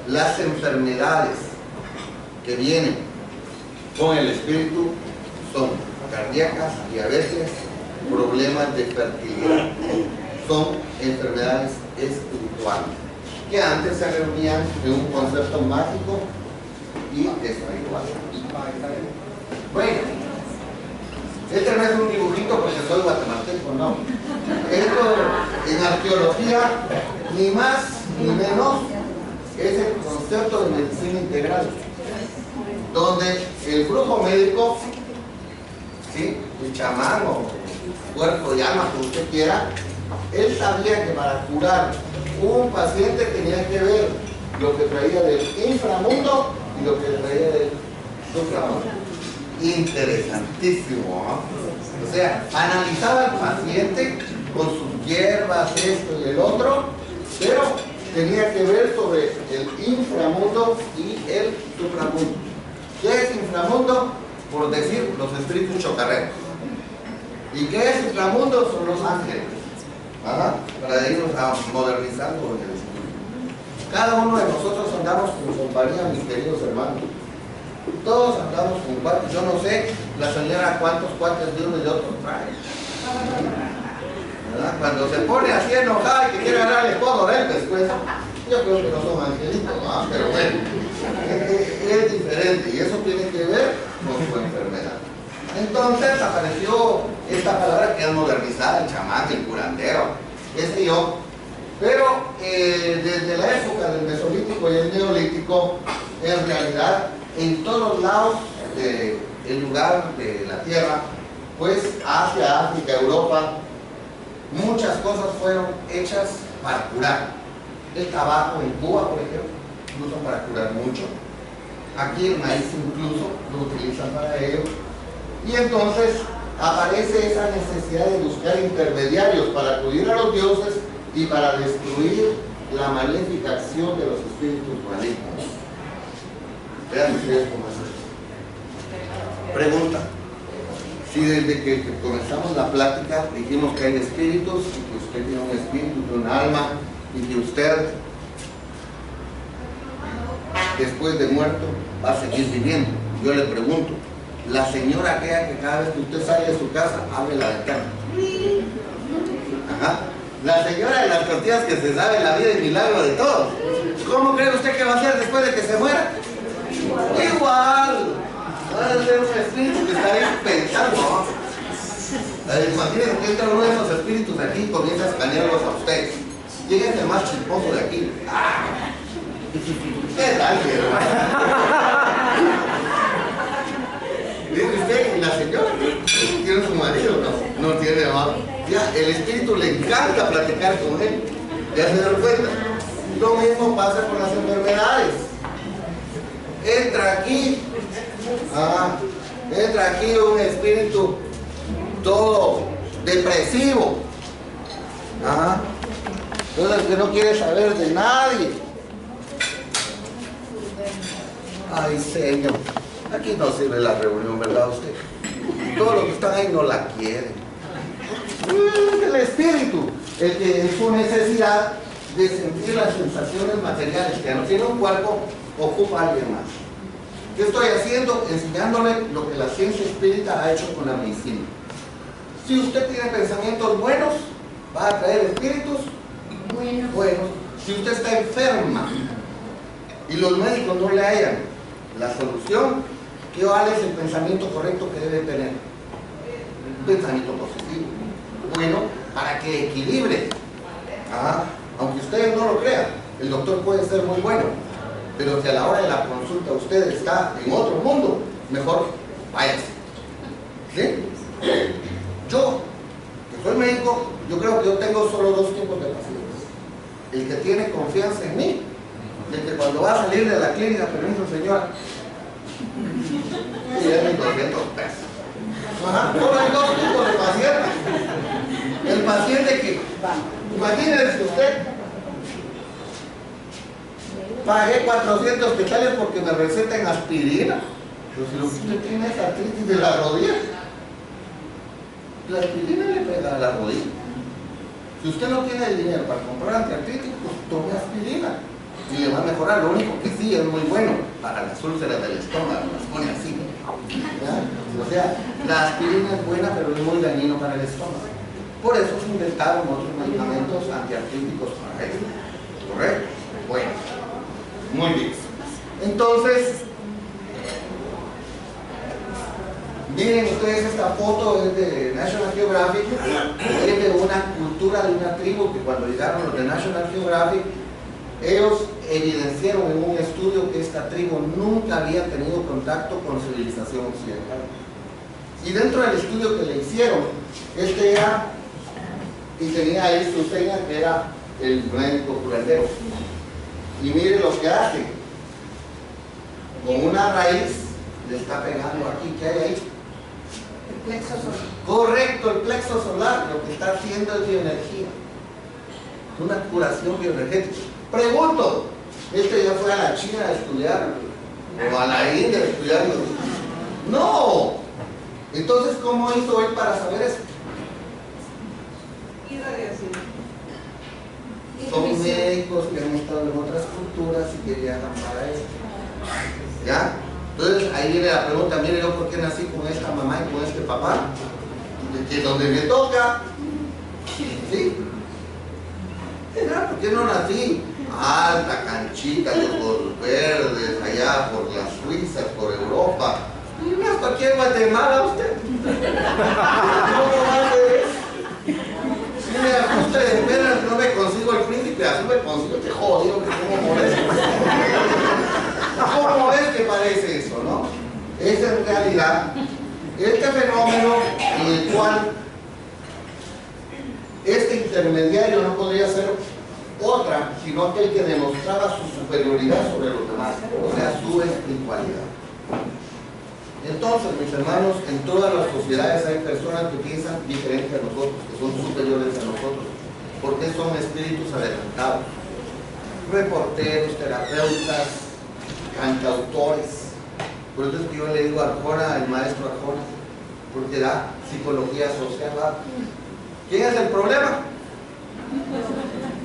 Las enfermedades que vienen con el espíritu son cardíacas, diabetes, problemas de fertilidad. Son enfermedades espirituales que antes se reunían en un concepto mágico y espiritual. Bueno, este no es un dibujito porque soy guatemalteco, no. Esto en arqueología, ni más ni menos, es el concepto de medicina integral, donde el grupo médico, ¿sí? El chamán o cuerpo de alma, como usted quiera, él sabía que para curar un paciente tenía que ver lo que traía del inframundo y lo que traía del supramundo. Interesantísimo, ¿no? O sea, analizaba al paciente con sus hierbas, esto y el otro, pero tenía que ver sobre el inframundo y el supramundo. ¿Qué es inframundo? Por decir, los espíritus chocarreros. ¿Y qué es inframundo? Son los ángeles. Para irnos modernizando el espíritu. Cada uno de nosotros andamos con compañía, mis queridos hermanos. Todos andamos con cuates. Yo no sé la señora cuántos cuates de uno y de otro trae. ¿Verdad? Cuando se pone así enojada y que quiere agarrar el codo de él después, yo creo que no son angelitos, ¿no? Pero bueno, es diferente y eso tiene que ver con su enfermedad. Entonces apareció esta palabra que es modernizada, el chamán, el curandero, qué sé yo. Pero desde la época del Mesolítico y el Neolítico, en realidad, en todos lados del lugar de la Tierra, pues Asia, África, Europa, muchas cosas fueron hechas para curar. El tabaco en Cuba, por ejemplo, lo usan para curar mucho. Aquí el maíz incluso lo utilizan para ello. Y entonces aparece esa necesidad de buscar intermediarios para acudir a los dioses y para destruir la maléfica acción de los espíritus malignos. Vean ustedes cómo es esto. Pregunta. Si desde que comenzamos la plática dijimos que hay espíritus y que usted tiene un espíritu, tiene un alma y que usted después de muerto va a seguir viviendo, yo le pregunto, la señora aquella que cada vez que usted sale de su casa abre la ventana, ajá, la señora de las tortillas que se sabe la vida y milagro de todos, ¿cómo cree usted que va a ser después de que se muera? Igual. Va a ser un espíritu que está ahí pensando. Imagínense que entra uno de esos espíritus aquí y comienza a escanearlos a ustedes. ¿Quién es el más chismoso de aquí? ¿Qué tal, dice usted, ¿y la señora? ¿Tiene su marido? No, no tiene más. Ya, el espíritu le encanta platicar con él. ¿Ya se dan cuenta? Lo mismo pasa con las enfermedades. Entra aquí. Entra aquí un espíritu todo depresivo, entonces que no quiere saber de nadie. Ay, señor, aquí no sirve la reunión, ¿verdad usted? Todos los que están ahí no la quieren. El espíritu, el que en su necesidad de sentir las sensaciones materiales que no tiene un cuerpo, ocupa a alguien más. ¿Qué estoy haciendo? Enseñándole lo que la ciencia espírita ha hecho con la medicina. Si usted tiene pensamientos buenos, va a traer espíritus buenos. Si usted está enferma y los médicos no le hallan la solución, ¿qué vale es el pensamiento correcto que debe tener? Un pensamiento positivo. Bueno, para que equilibre. Aunque ustedes no lo crean, el doctor puede ser muy bueno, pero si a la hora de la consulta usted está en otro mundo, mejor váyase. ¿Sí? Yo, que soy médico, yo creo que yo tengo solo dos tipos de pacientes. El que tiene confianza en mí, y el que cuando va a salir de la clínica, permiso señora, y es 1,200 pesos. Solo hay dos tipos de pacientes. El paciente que, imagínense usted, pagué 400 quetzales porque me recetan aspirina. Pero si lo que usted tiene es artritis de la rodilla, la aspirina le pega a la rodilla. Si usted no tiene el dinero para comprar antiartrítico, pues tome aspirina y le va a mejorar. Lo único que sí es muy bueno para las úlceras del estómago, las pone así, ¿ya? O sea, la aspirina es buena, pero es muy dañino para el estómago. Por eso se inventaron otros medicamentos antiartríticos para eso. ¿Correcto? Bueno, muy bien. Entonces, miren ustedes, esta foto es de National Geographic, es de una cultura de una tribu que cuando llegaron los de National Geographic, ellos evidenciaron en un estudio que esta tribu nunca había tenido contacto con civilización occidental. Y dentro del estudio que le hicieron, este era, y tenía ahí su seña que era el médico curandero. Y miren lo que hace. Con una raíz le está pegando aquí. ¿Qué hay ahí? El plexo solar. Correcto, el plexo solar. Lo que está haciendo es bioenergía. Una curación bioenergética. Pregunto, ¿este ya fue a la China a estudiar? ¿O a la India a estudiar? No. Entonces, ¿cómo hizo él para saber eso? Irradiación. Son médicos que han estado en otras culturas y que viajan para esto. ¿Ya? Entonces ahí viene la pregunta, mire yo por qué nací con esta mamá y con este papá, que donde me toca, ¿sí? ¿Por qué no nací alta, canchita, de ojos verdes, allá por las Suizas, por Europa? Y no hasta aquí en Guatemala usted. ¿Cómo va a hacer eso? Mira, usted de veras no me consigo el príncipe, así me consigo, te jodido, que cómo molesta. ¿Cómo es que parece eso, no? Es en realidad este fenómeno en el cual este intermediario no podría ser otra, sino aquel que demostraba su superioridad sobre los demás, o sea, su espiritualidad. Entonces, mis hermanos, en todas las sociedades hay personas que piensan diferente a nosotros, que son superiores a nosotros, porque son espíritus adelantados. Reporteros, terapeutas, cantautores. Por eso es que yo le digo a Arjona, el maestro Arjona, porque da psicología social. ¿Va? ¿Quién es el problema?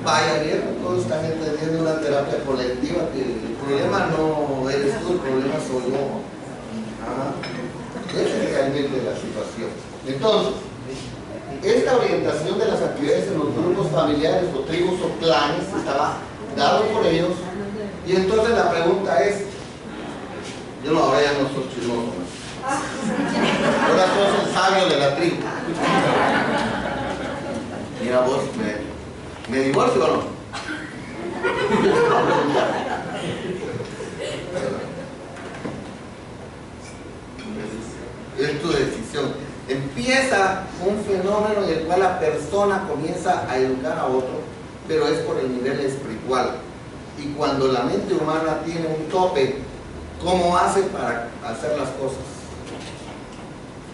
Vaya bien, todos están entendiendo una terapia colectiva, que el problema no eres tú, el problema soy yo. Esa es realmente la situación. Entonces, esta orientación de las actividades en los grupos familiares o tribus o clanes estaba dado por ellos. Y entonces la pregunta es, yo no, ahora ya no soy chismoso, ahora sos el sabio de la tribu. Mira vos, ¿me divorcio o no? Yo te voy a preguntar. Es tu decisión. Empieza un fenómeno en el cual la persona comienza a educar a otro, pero es por el nivel espiritual. Y cuando la mente humana tiene un tope, ¿cómo hace para hacer las cosas?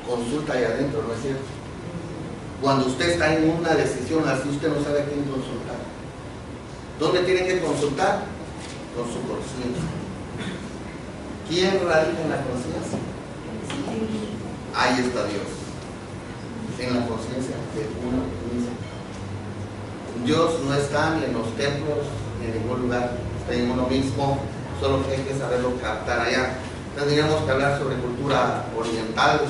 Consulta ahí adentro, ¿no es cierto? Cuando usted está en una decisión así, usted no sabe a quién consultar. ¿Dónde tiene que consultar? Con su conciencia. ¿Quién radica en la conciencia? Ahí está Dios, en la conciencia de uno mismo. Dios no está ni en los templos, ni en ningún lugar, está en uno mismo, solo que hay que saberlo captar allá. Tendríamos que hablar sobre cultura oriental,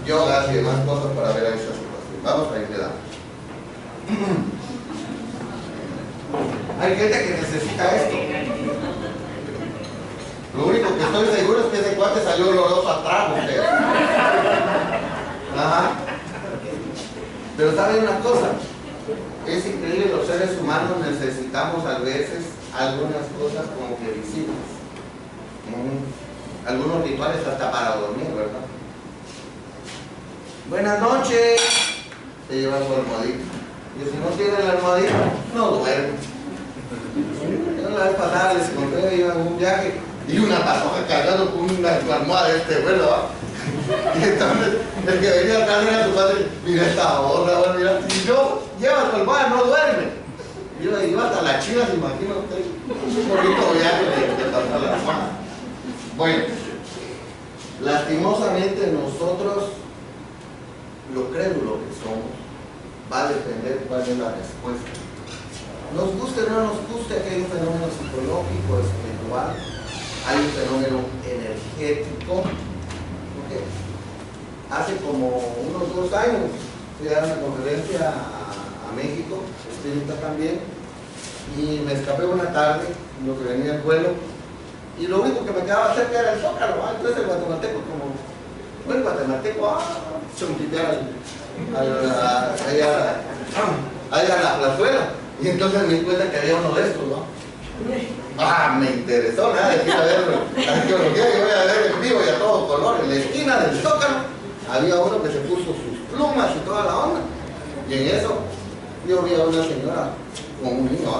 yoga y demás cosas para ver a esa situación. Vamos a ir quedando. Hay gente que necesita esto. Lo único que estoy seguro es que ese cuate salió oloroso atrás, usted. Ajá. Pero ¿saben una cosa? Es increíble, los seres humanos necesitamos a veces algunas cosas como que visibles. Algunos rituales hasta para dormir, ¿verdad? Buenas noches. Se lleva su almohadita. Y si no tiene la almohadita, no duerme. Yo la vez pasada les conté, iba en un viaje y una patoja cargando con una almohada de este vuelo, ¿va? Y entonces el que venía atrás era su padre, mira esta borra, mira, si no lleva su almohada no duerme. Yo iba hasta la China, se imagina usted, un bonito viaje de pasar la almohada. Bueno, lastimosamente nosotros, lo crédulo que somos, va a depender cuál es la respuesta. Nos guste o no nos guste, que hay un fenómeno psicológico, espiritual, hay un fenómeno energético. Okay. Hace como unos 2 años fui a dar una conferencia a México, espírita también, y me escapé una tarde, lo que venía el vuelo, y lo único que me quedaba cerca era el Zócalo. Entonces el guatemalteco, como el guatemalteco, chonquitear allá a la plazuela. Y entonces me di cuenta que había uno de estos, ¿no? Me interesó, nada de ir a ver la arqueología, que voy a ver en vivo y a todo color. En la esquina del Zócalo había uno que se puso sus plumas y toda la onda. Y en eso yo vi a una señora con un niño,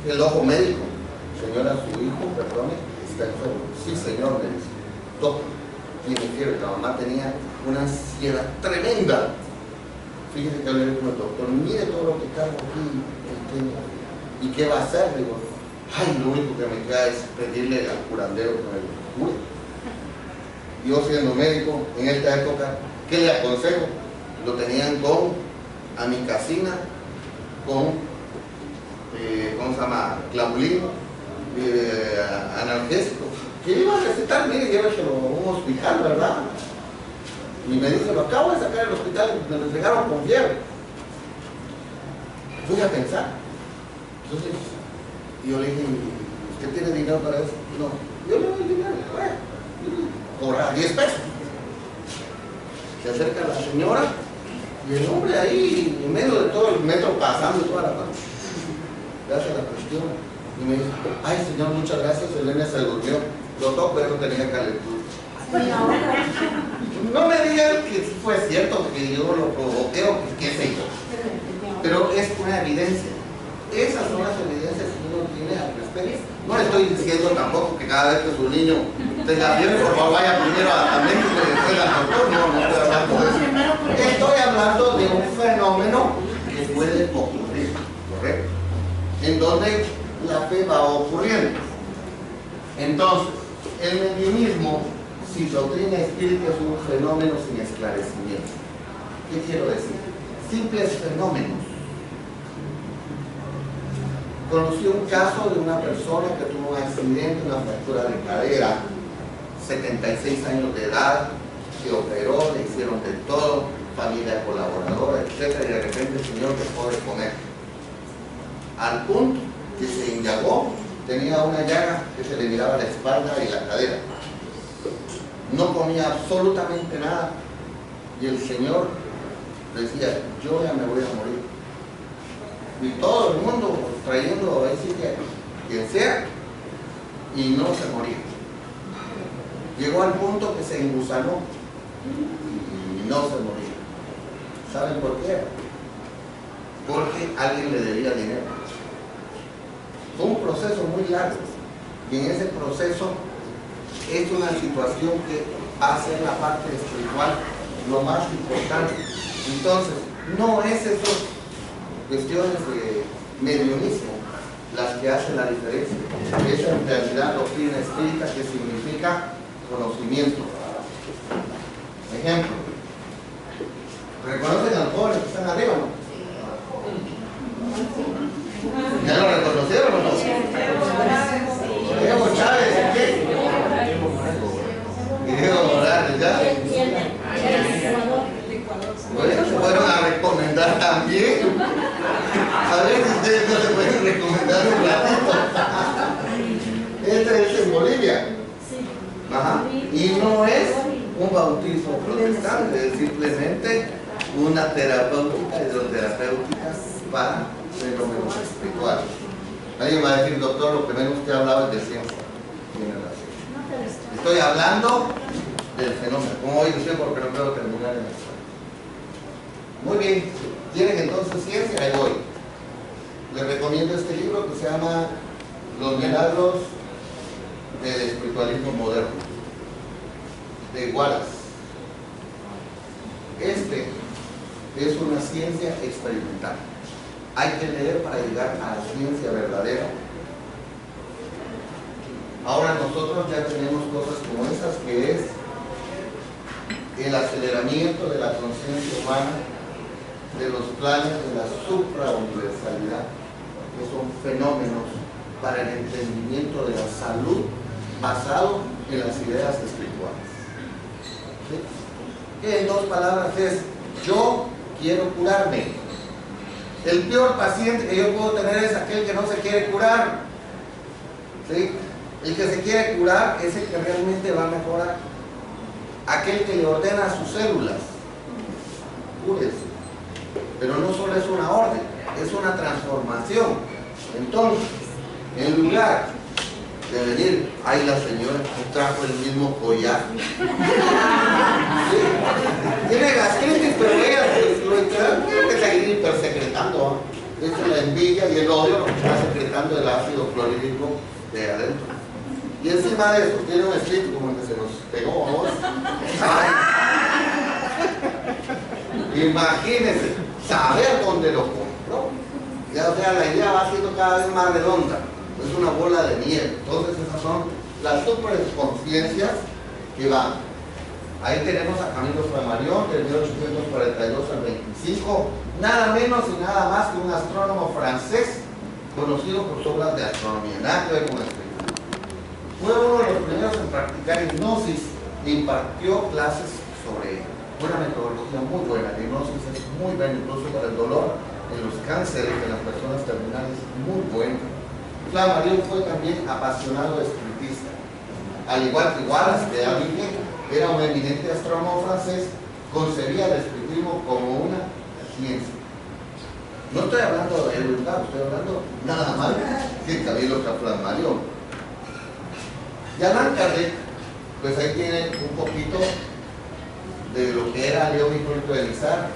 y el ojo médico. Señora, su hijo, perdone, está enfermo. Sí, señor, me dice. Doctor, tiene fiebre. La mamá tenía una ansiedad tremenda. Fíjese que le digo al doctor, mire todo lo que cargo aquí, ¿y qué va a hacer? Digo, lo único que me queda es pedirle al curandero que me lo cure. Yo siendo médico en esta época, ¿qué le aconsejo? Lo tenían con amicacina, con, ¿cómo se llama? Clavulino, analgésico. ¿Qué iba a recetar? Mire, lléveselo a un hospital, ¿verdad? Y me dice, lo acabo de sacar del hospital, me lo entregaron con fiebre. Fui a pensar. Entonces, yo le dije, ¿usted tiene dinero para eso? No, yo le doy dinero, cobrar 10 pesos. Se acerca la señora y el hombre ahí, en medio de todo el metro pasando y toda la cosa, le hace la cuestión y me dice, ay señor, muchas gracias, Elena se durmió. Lo toco, pero tenía calentura. No me digan que fue cierto, que yo lo provoqué o que qué sé yo, pero es una evidencia. Esas son las evidencias que uno tiene al respecto. No estoy diciendo tampoco que cada vez que su niño Desafío, por favor, vaya primero a México y después al doctor. No estoy hablando de eso. Estoy hablando de un fenómeno que puede ocurrir, ¿correcto? En donde la fe va ocurriendo. Entonces, el mediunismo, si doctrina espírita, es un fenómeno sin esclarecimiento. ¿Qué quiero decir? Simples fenómenos. Conocí un caso de una persona que tuvo un accidente, una fractura de cadera, 76 años de edad, se operó, le hicieron de todo, familia colaboradora, etc. Y de repente el señor dejó de comer. Al punto que se enllagó, tenía una llaga que se le miraba la espalda y la cadera. No comía absolutamente nada. Y el señor decía, yo ya me voy a morir. Y todo el mundo trayendo ahí sí que quien sea, y no se moría. Llegó al punto que se engusanó y no se moría. ¿Saben por qué? Porque alguien le debía dinero. Fue un proceso muy largo, y en ese proceso es una situación que va a ser la parte espiritual lo más importante. Entonces, no es esas cuestiones de mediumismo las que hacen la diferencia. Es en realidad doctrina espírita, que significa conocimiento. Ejemplo, ¿reconocen a los jóvenes que están arriba, no? ¿Ya lo reconocieron o no? Diego Chávez, ¿qué? Diego Morales, ¿ya? Bueno, se fueron a recomendar también. A ver si ustedes no se pueden recomendar un ratito. Este es en Bolivia. Ajá. Y no es un bautismo protestante, es simplemente una terapéutica, hidroterapéutica para fenómenos espirituales. Nadie va a decir, doctor, lo que menos usted hablaba es de ciencia. Tiene razón. Estoy hablando del fenómeno. Como hoy decía, porque no puedo terminar en esto. Muy bien, ¿tienen entonces ciencia? Ahí voy. Les recomiendo este libro que se llama Los milagros del espiritualismo moderno, de Wallace. Este es una ciencia experimental. Hay que leer para llegar a la ciencia verdadera. Ahora nosotros ya tenemos cosas como esas, que es el aceleramiento de la conciencia humana, de los planes de la suprauniversalidad, que son fenómenos para el entendimiento de la salud basado en las ideas espirituales. ¿Sí? Que en dos palabras es, yo quiero curarme. El peor paciente que yo puedo tener es aquel que no se quiere curar. ¿Sí? El que se quiere curar es el que realmente va a mejorar. Aquel que le ordena a sus células, cúrese. Pero no solo es una orden, es una transformación. Entonces, en lugar de venir, ay, la señora trajo el mismo collar. ¿Sí? Tiene gastritis, pero ella tiene que seguir hipersecretando. Esa es la envidia y el odio, lo que está secretando el ácido clorhídrico de adentro. Y encima de eso, tiene un espíritu como el que se nos pegó a vos. Imagínense, saber dónde lo compró. Ya, o sea, la idea va siendo cada vez más redonda. Es una bola de nieve. Entonces esas son las superconciencias que van. Ahí tenemos a Camilo Flammarion, del 1842 al 25, nada menos y nada más que un astrónomo francés conocido por sus obras de astronomía, nada que ver con la espiritualidad. Fue uno de los primeros en practicar hipnosis e impartió clases sobre ella. Una metodología muy buena. La hipnosis es muy buena, incluso para el dolor en los cánceres de las personas terminales, muy buena. Flammarion fue también apasionado espiritista, al igual que Wallace, que ya dije, era un eminente astrónomo francés, concebía el espiritismo como una ciencia. No estoy hablando de Edwin Hubble, estoy hablando nada más que Camilo Flammarion. Y Allan Kardec, pues ahí tiene un poquito de lo que era León Hipólito de Lizard.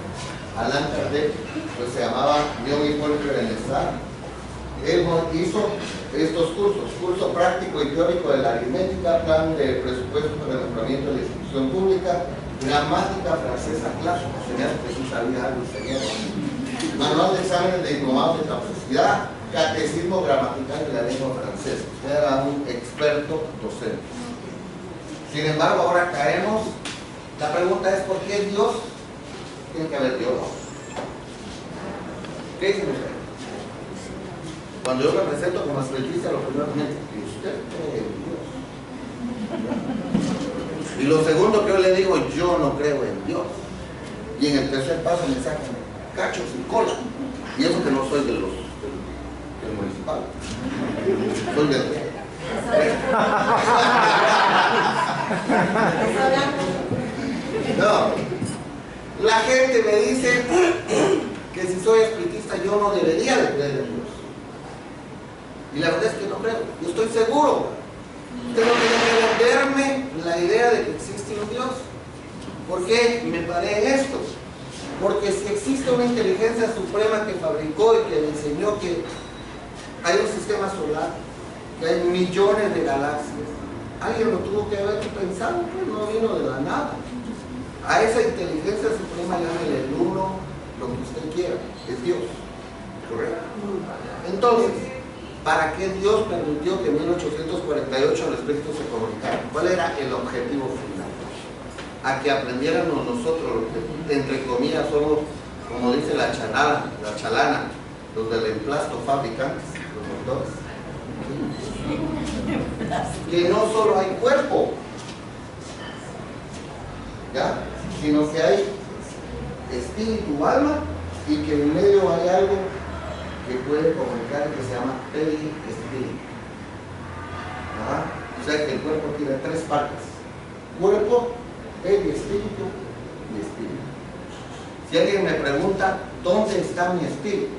Allan Kardec pues se llamaba León Hipólito de Lizard, Él hizo estos cursos, curso práctico y teórico de la aritmética, plan de presupuesto para el mejoramiento de la institución pública, gramática francesa clásica, señal que sí sabía algo, señor. Manual de exámenes de diplomados de capacidad, catecismo gramatical de la lengua francesa. Usted era un experto docente. Sin embargo, ahora caemos. La pregunta es: ¿por qué Dios? Tiene que haber Dios. ¿Qué dicen ustedes? Cuando yo me presento como espiritista, lo primero que me dice: ¿usted cree en Dios? Y lo segundo que yo le digo: yo no creo en Dios. Y en el tercer paso me sacan cachos y cola. Y eso que no soy del municipal. Soy del... No. La gente me dice que si soy espiritista yo no debería de creer en Dios. Y la verdad es que no creo. Yo estoy seguro. Usted no tiene que venderme la idea de que existe un Dios. ¿Por qué me paré en esto? Porque si existe una inteligencia suprema que fabricó y que diseñó que hay un sistema solar, que hay millones de galaxias, alguien lo tuvo que haber pensado, pues no vino de la nada. A esa inteligencia suprema llámele el uno, lo que usted quiera, es Dios. ¿Correcto? Entonces, ¿para qué Dios permitió que en 1848 el espíritu se comunicara? ¿Cuál era el objetivo final? A que aprendiéramos nosotros, lo que entre comillas somos, como dice la chalana, los del emplasto fabricantes, los doctores. Que no solo hay cuerpo, ¿ya? Sino que hay espíritu, alma, y que en medio hay algo que puede comunicar que se llama perispíritu. O sea que el cuerpo tiene tres partes: cuerpo, perispíritu y espíritu. Si alguien me pregunta ¿dónde está mi espíritu?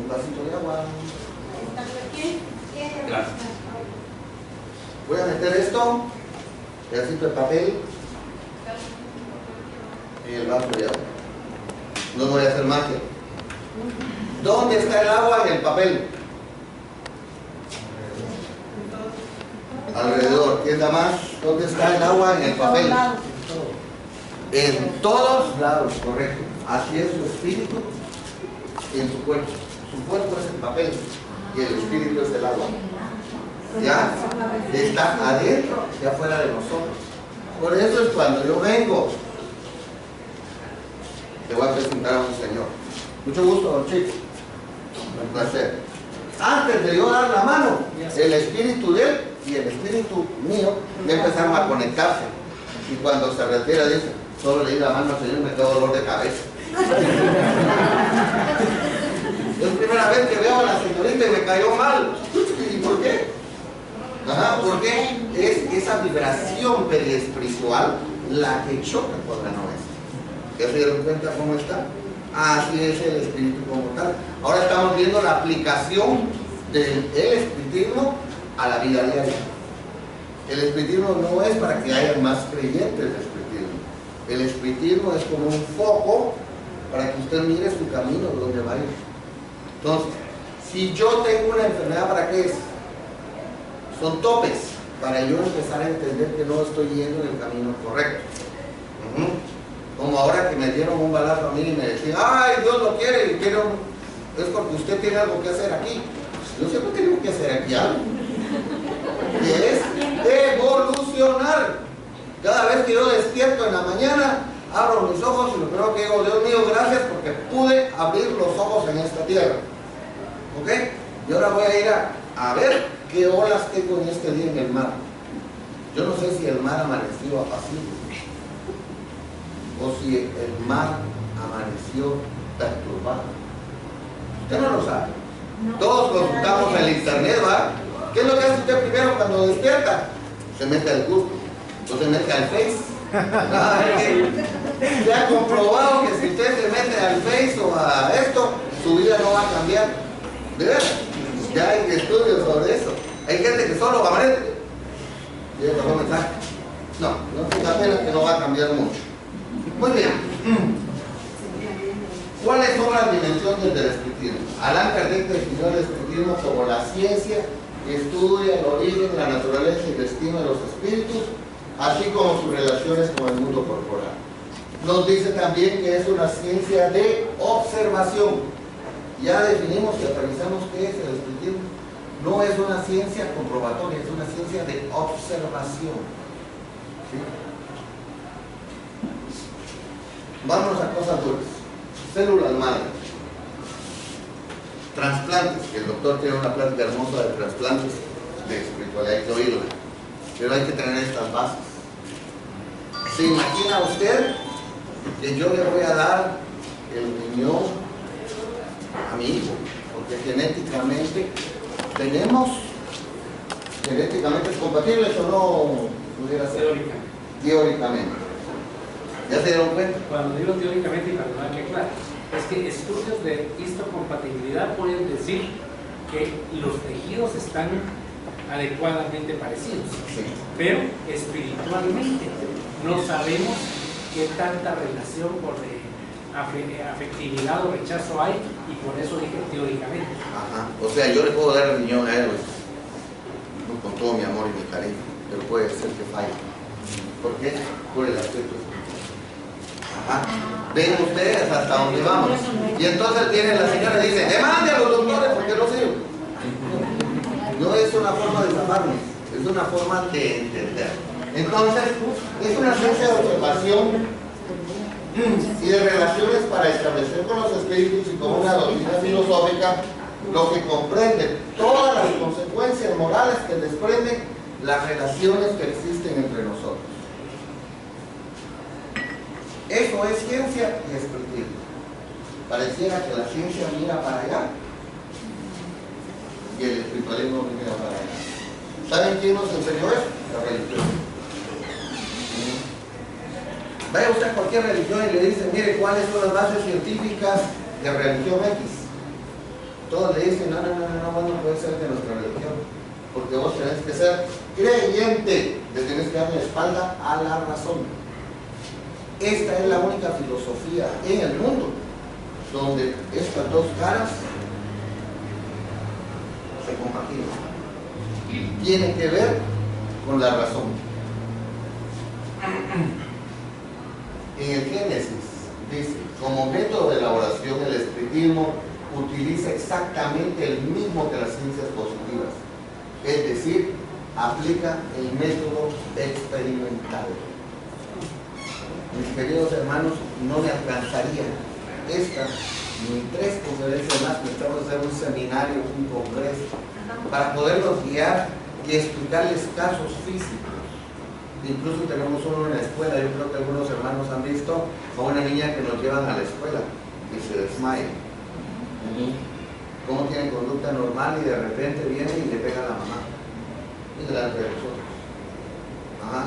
Un vasito de agua. Gracias. Voy a meter esto, pedacito de papel, en el vaso de agua. No voy a hacer magia. ¿Dónde está el agua en el papel? Alrededor. ¿Quién da más? ¿Dónde está el agua en el papel? En todos lados, correcto. Así es su espíritu en su cuerpo. Su cuerpo es el papel y el espíritu es el agua. ¿Ya? Está adentro y afuera de nosotros. Por eso es cuando yo vengo, te voy a presentar a un señor. Mucho gusto, don Chico. Un placer. Antes de yo dar la mano, el espíritu de él y el espíritu mío ya empezaron a conectarse. Y cuando se retira dice: solo le di la mano al Señor y me quedó dolor de cabeza. Es la primera vez que veo a la señorita y me cayó mal. ¿Y por qué? Porque es esa vibración periespiritual la que choca con la nuestra. ¿Ya se dieron cuenta cómo está? Así es el espíritu como tal. Ahora estamos viendo la aplicación del espiritismo a la vida diaria. El espiritismo no es para que haya más creyentes de espiritismo. El espiritismo es como un foco para que usted mire su camino, donde va a ir. Entonces, si yo tengo una enfermedad, ¿para qué es? Son topes para yo empezar a entender que no estoy yendo en el camino correcto. Como ahora que me dieron un balazo a mí y me decían: ay, Dios lo quiere y quiero, es porque usted tiene algo que hacer aquí. Yo siempre tengo que hacer aquí algo, que es evolucionar. Cada vez que yo despierto en la mañana, abro mis ojos y lo primero que digo: Dios mío, gracias porque pude abrir los ojos en esta tierra. ¿Ok? Y ahora voy a ir a ver qué olas tengo en este día en el mar. Yo no sé si el mar amaneció apacible o si el mar amaneció perturbado. Usted no lo sabe. Todos consultamos el internet, ¿va? ¿Qué es lo que hace usted primero cuando despierta? Se mete al Google, o se mete al Face. Ya ha comprobado que si usted se mete al Face o a esto, su vida no va a cambiar. ¿De verdad? Ya hay estudios sobre eso. Hay gente que solo amanece y le pasó un mensaje. No tenga pena, que no va a cambiar mucho. Muy bien. ¿Cuáles son las dimensiones del espiritismo? Allan Kardec definió el espiritismo como la ciencia que estudia el origen, la naturaleza y el destino de los espíritus, así como sus relaciones con el mundo corporal. Nos dice también que es una ciencia de observación. Ya definimos y aterrizamos qué es el espiritismo. No es una ciencia comprobatoria, es una ciencia de observación. ¿Sí? Vámonos a cosas duras. Células madre. Trasplantes, que el doctor tiene una plática hermosa de trasplantes de espiritualidad, hay que oírla. Pero hay que tener estas bases. ¿Se imagina usted que yo le voy a dar el riñón a mi hijo? Porque genéticamente es compatible, o no pudiera ser. Teóricamente. ¿Ya se dieron cuenta? Cuando digo teóricamente, y para no que claro, es que estudios de histocompatibilidad pueden decir que los tejidos están adecuadamente parecidos, Sí. pero espiritualmente no sabemos qué tanta relación por afectividad o rechazo hay, y por eso dije teóricamente. Ajá. O sea, yo le puedo dar el riñón a él con todo mi amor y mi cariño, pero puede ser que falle. ¿Por qué? Por el aspecto espiritual. Ajá. Ven ustedes hasta dónde vamos. Y entonces viene la señora y dice, demande a los doctores porque no sirve. No es una forma de zafarnos, es una forma de entender. Entonces, es una ciencia de observación y de relaciones para establecer con los espíritus y con una doctrina filosófica lo que comprende todas las consecuencias morales que desprenden las relaciones que existen entre nosotros. Eso es ciencia y espiritismo. Pareciera que la ciencia mira para allá y el espiritualismo mira para allá. ¿Saben quién nos enseñó eso? La religión. Vaya usted a cualquier religión y le dice, mire, ¿cuáles son las bases científicas de religión X? Todos le dicen, no puede ser de nuestra religión, porque vos tenés que ser creyente, le tenés que dar la espalda a la razón. Esta es la única filosofía en el mundo donde estas dos caras se compaginan. Tienen que ver con la razón. En el Génesis dice, como método de elaboración, el espiritismo utiliza exactamente el mismo que las ciencias positivas, es decir, aplica el método experimental. Mis queridos hermanos, no me alcanzaría esta ni 3 conferencias más, necesitamos hacer un seminario, un congreso, para poderlos guiar y explicarles casos físicos. Incluso tenemos uno en la escuela, yo creo que algunos hermanos han visto a una niña que nos llevan a la escuela y se desmaya. Cómo tiene conducta normal y de repente viene y le pega a la mamá y delante de nosotros.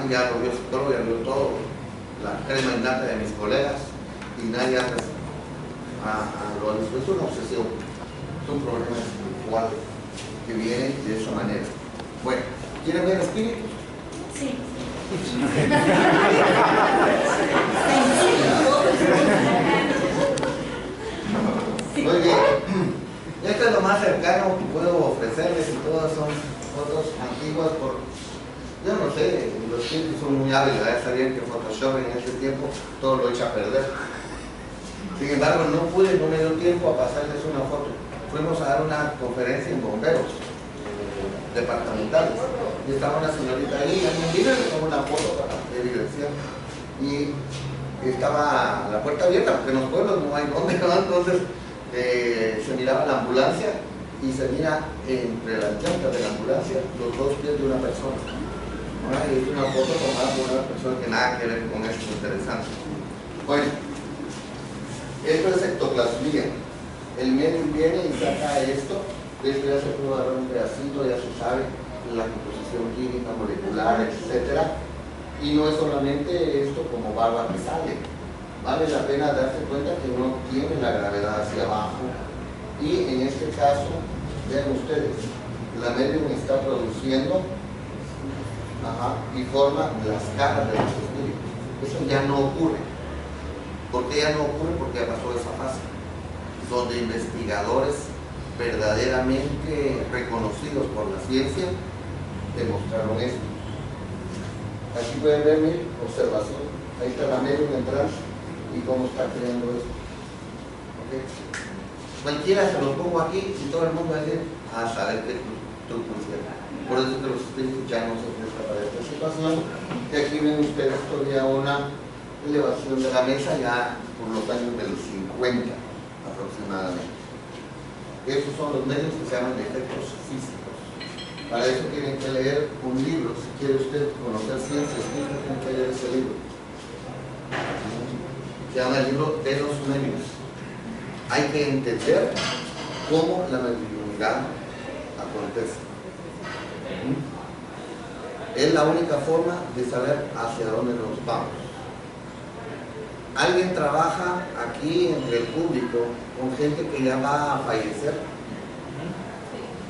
Ya lo vio psicólogo, ya vio todo, la crema innata de mis colegas, y nadie hace lo mismo. Es una obsesión, es un problema espiritual que viene de esa manera. Bueno, ¿quieren ver espíritus? Sí. Muy bien. Esto es lo más cercano que puedo ofrecerles, y todas son fotos antiguas yo no sé, los espíritus son muy hábiles, ya sabían que Photoshop en este tiempo todo lo echa a perder. Sin embargo, no me dio tiempo a pasarles una foto. Fuimos a dar una conferencia en bomberos departamentales y estaba una señorita ahí, y le tomó una foto para evidenciar, y estaba la puerta abierta porque en los pueblos no hay dónde, ¿no? Entonces se miraba la ambulancia y se mira entre las llantas de la ambulancia los 2 pies de una persona. Y es una foto tomada por una persona que nada que ver con esto interesante. Bueno, esto es ectoplasmía. El médico viene y saca esto. Esto ya se pudo dar un pedacito, ya se sabe la composición química, molecular, etc. Y no es solamente esto como barba que sale. Vale la pena darse cuenta que no tiene la gravedad hacia abajo. Y en este caso, vean ustedes, la medium está produciendo y forma las caras de los espíritus. Eso ya no ocurre. ¿Por qué ya no ocurre? Porque ya pasó esa fase, donde investigadores verdaderamente reconocidos por la ciencia demostraron esto. Aquí pueden ver mi observación. Ahí está la medium entrando y cómo está creando esto. ¿Okay? Cualquiera se lo pongo aquí y todo el mundo va a decir, a saber qué truco funciona. Por eso que los espíritus ya no se prestan para esta situación. Y aquí ven ustedes todavía una elevación de la mesa ya por los años de los 50 aproximadamente. Esos son los medios que se llaman efectos físicos. Para eso tienen que leer un libro. Si quiere usted conocer ciencia espírita, tiene que leer ese libro. Se llama el libro de los medios. Hay que entender cómo la mediunidad acontece. Es la única forma de saber hacia dónde nos vamos. Alguien trabaja aquí entre el público con gente que ya va a fallecer.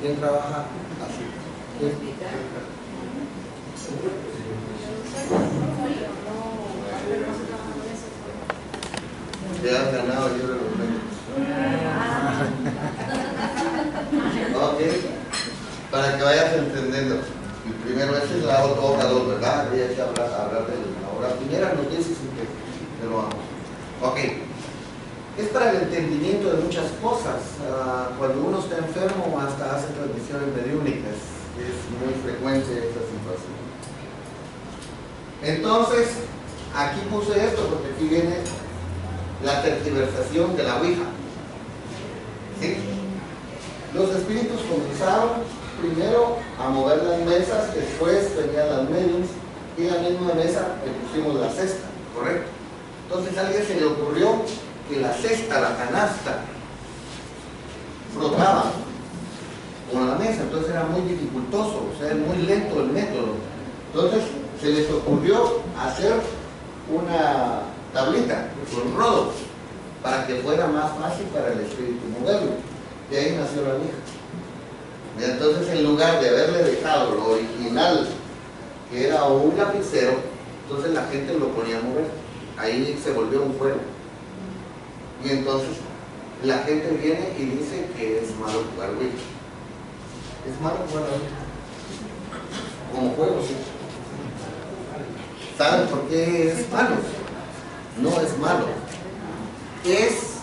¿Quién trabaja así? ¿Quién? Ya has ganado el libro de los medios. Ok, para que vayas entendiendo. Y primero, esta es la obra 2, ¿verdad? Habría que hablar de la obra primera, nos dice que lo vamos. Ok, es para el entendimiento de muchas cosas. Cuando uno está enfermo, hasta hace transmisiones mediúnicas. Es muy frecuente esta situación. Entonces, aquí puse esto porque aquí viene la tergiversación de la Ouija. ¿Sí? Los espíritus comenzaron primero a mover las mesas, después venían las mediums y en la misma mesa le pusimos la cesta, ¿correcto? Entonces a alguien se le ocurrió que la cesta, la canasta, flotaba con la mesa, entonces era muy dificultoso, o sea, es muy lento el método. Entonces se les ocurrió hacer una tablita con rodo para que fuera más fácil para el espíritu moverlo. Y ahí nació la Ouija. Y entonces, en lugar de haberle dejado lo original, que era un lapicero, entonces la gente lo ponía a mover. Ahí se volvió un juego. Y entonces la gente viene y dice que es malo jugar Ouija. Es malo jugar Ouija. Como juego, sí. ¿Saben por qué es malo? No es malo. Es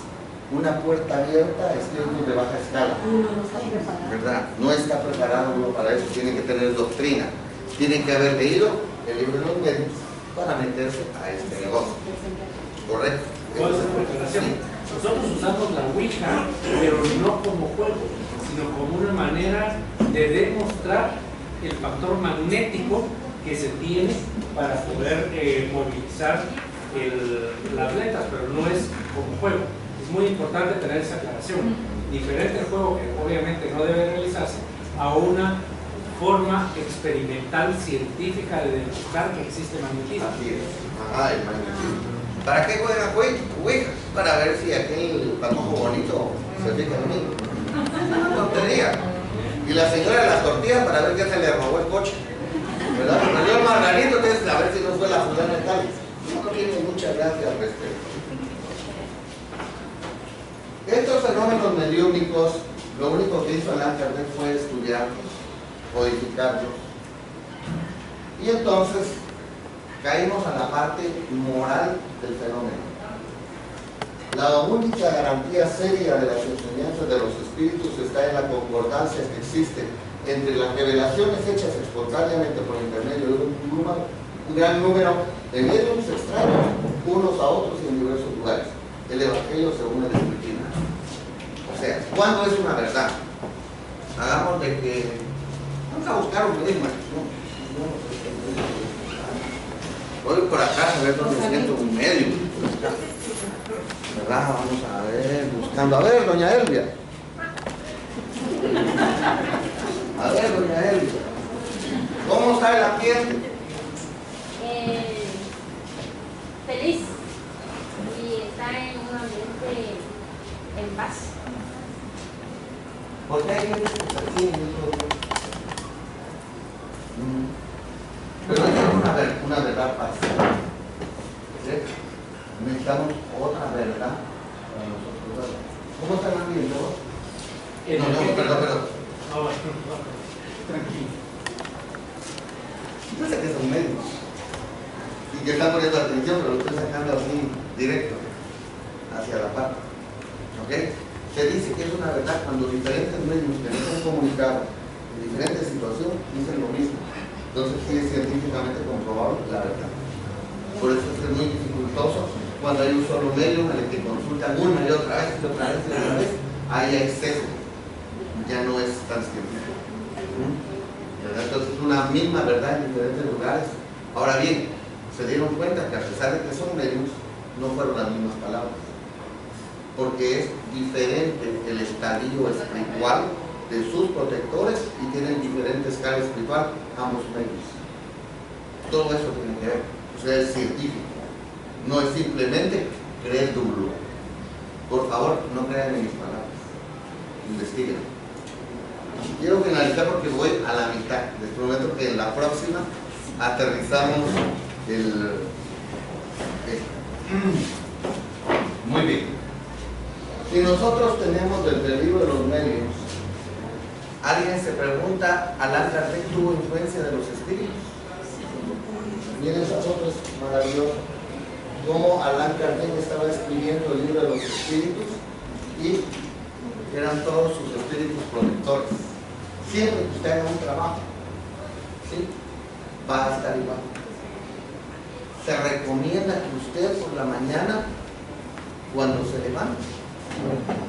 una puerta abierta, espíritus de baja escala. ¿Verdad? No está preparado uno para eso, tiene que tener doctrina. Tiene que haber leído el libro de los medios para meterse a este negocio. ¿Correcto? ¿Cuál es la preparación? Nosotros usamos la Ouija, pero no como juego, sino como una manera de demostrar el factor magnético que se tiene para poder movilizar las letras, pero no es como juego. Es muy importante tener esa aclaración. Diferente el juego, que obviamente no debe realizarse, a una forma experimental científica de demostrar que existe magnetismo. Así es. Ajá, el magnetismo. ¿Para qué juega Ouija? Para ver si aquel patojo bonito se fija en mí. Una tontería. Y la señora de las tortillas para ver qué se le robó el coche. ¿Verdad? Perdió el margarito, entonces a ver si no fue la fulana de tal. No tiene mucha gracia al respecto. Estos fenómenos mediúnicos, lo único que hizo Allan Kardec fue estudiarlos, codificarlos. Y entonces caímos a la parte moral del fenómeno. La única garantía seria de las enseñanzas de los espíritus está en la concordancia que existe entre las revelaciones hechas espontáneamente por intermedio de un gran número de medios extraños, unos a otros y en diversos lugares. El Evangelio según el Espiritismo. O sea, ¿cuándo es una verdad? Hagamos de que vamos a buscar un enigma. Voy por acá a ver dónde siento un medio. ¿Verdad? Vamos a ver, buscando. A ver, doña Elvia. A ver, doña Elvia. ¿Cómo está el ambiente? Feliz. Y está en un ambiente en paz. ¿Por qué hay gente que está así? Pero es una verdad parcial. ¿Sí? Necesitamos otra verdad para nosotros. ¿Cómo está el ambiente vos? Perdón. Ah, bueno, tranquilo. Yo sé que son médicos y que están poniendo atención, pero lo estoy sacando así directo hacia la par. ¿Ok? Se dice que es una verdad cuando diferentes medios que no son comunicados en diferentes situaciones dicen lo mismo. Entonces sí es científicamente comprobable la verdad. Por eso es muy dificultoso cuando hay un solo medio en el que consultan una y otra vez y otra vez y otra vez. Hay exceso, ya no es tan científico. ¿Verdad? Entonces es una misma verdad en diferentes lugares. Ahora bien, se dieron cuenta que a pesar de que son medios, no fueron las mismas palabras, porque es diferente el estadio espiritual de sus protectores y tienen diferente escala espiritual ambos medios. Todo eso tiene que ver, o sea, es científico, no es simplemente crédulo. Por favor, no crean en mis palabras, investiguen. Quiero finalizar porque voy a la mitad. Les prometo que en la próxima aterrizamos Muy bien. Si nosotros tenemos desde el libro de los medios, alguien se pregunta, ¿Allan Kardec tuvo influencia de los espíritus? Miren esas otras maravillosas. Cómo Allan Kardec estaba escribiendo el libro de los espíritus y eran todos sus espíritus protectores. Siempre que usted haga un trabajo, ¿sí?, va a estar igual. Se recomienda que usted por la mañana, cuando se levanta,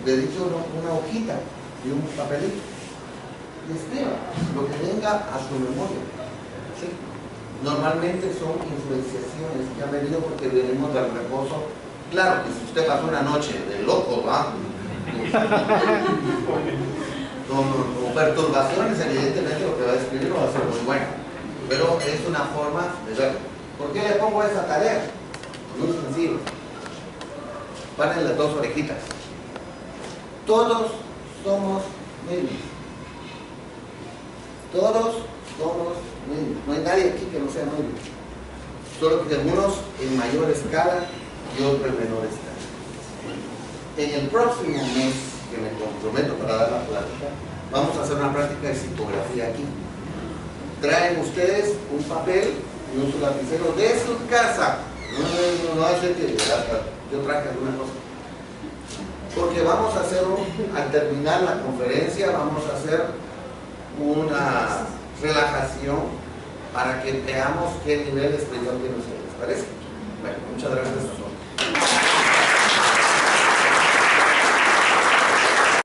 dedique una hojita y un papelito y escriba lo que venga a su memoria, ¿sí? Normalmente son influenciaciones que han venido porque venimos del reposo. Claro que si usted pasó una noche de loco, ¿va?, con perturbaciones, evidentemente lo que va a escribir no va a ser muy bueno, pero es una forma de verlo. ¿Por qué le pongo esa tarea? Muy sencillo. Paren las dos orejitas. Todos somos medios. Todos somos medios. No hay nadie aquí que no sea medio. Solo que algunos en mayor escala y otros en menor escala. En el próximo mes, que me comprometo para dar la plática, vamos a hacer una práctica de psicografía aquí. Traen ustedes un papel y un lapicero de su casa. No hace que yo traje alguna cosa. Porque vamos a hacer, al terminar la conferencia, vamos a hacer una relajación para que veamos qué nivel espiritual tiene ustedes. ¿Les parece? Bueno, muchas gracias.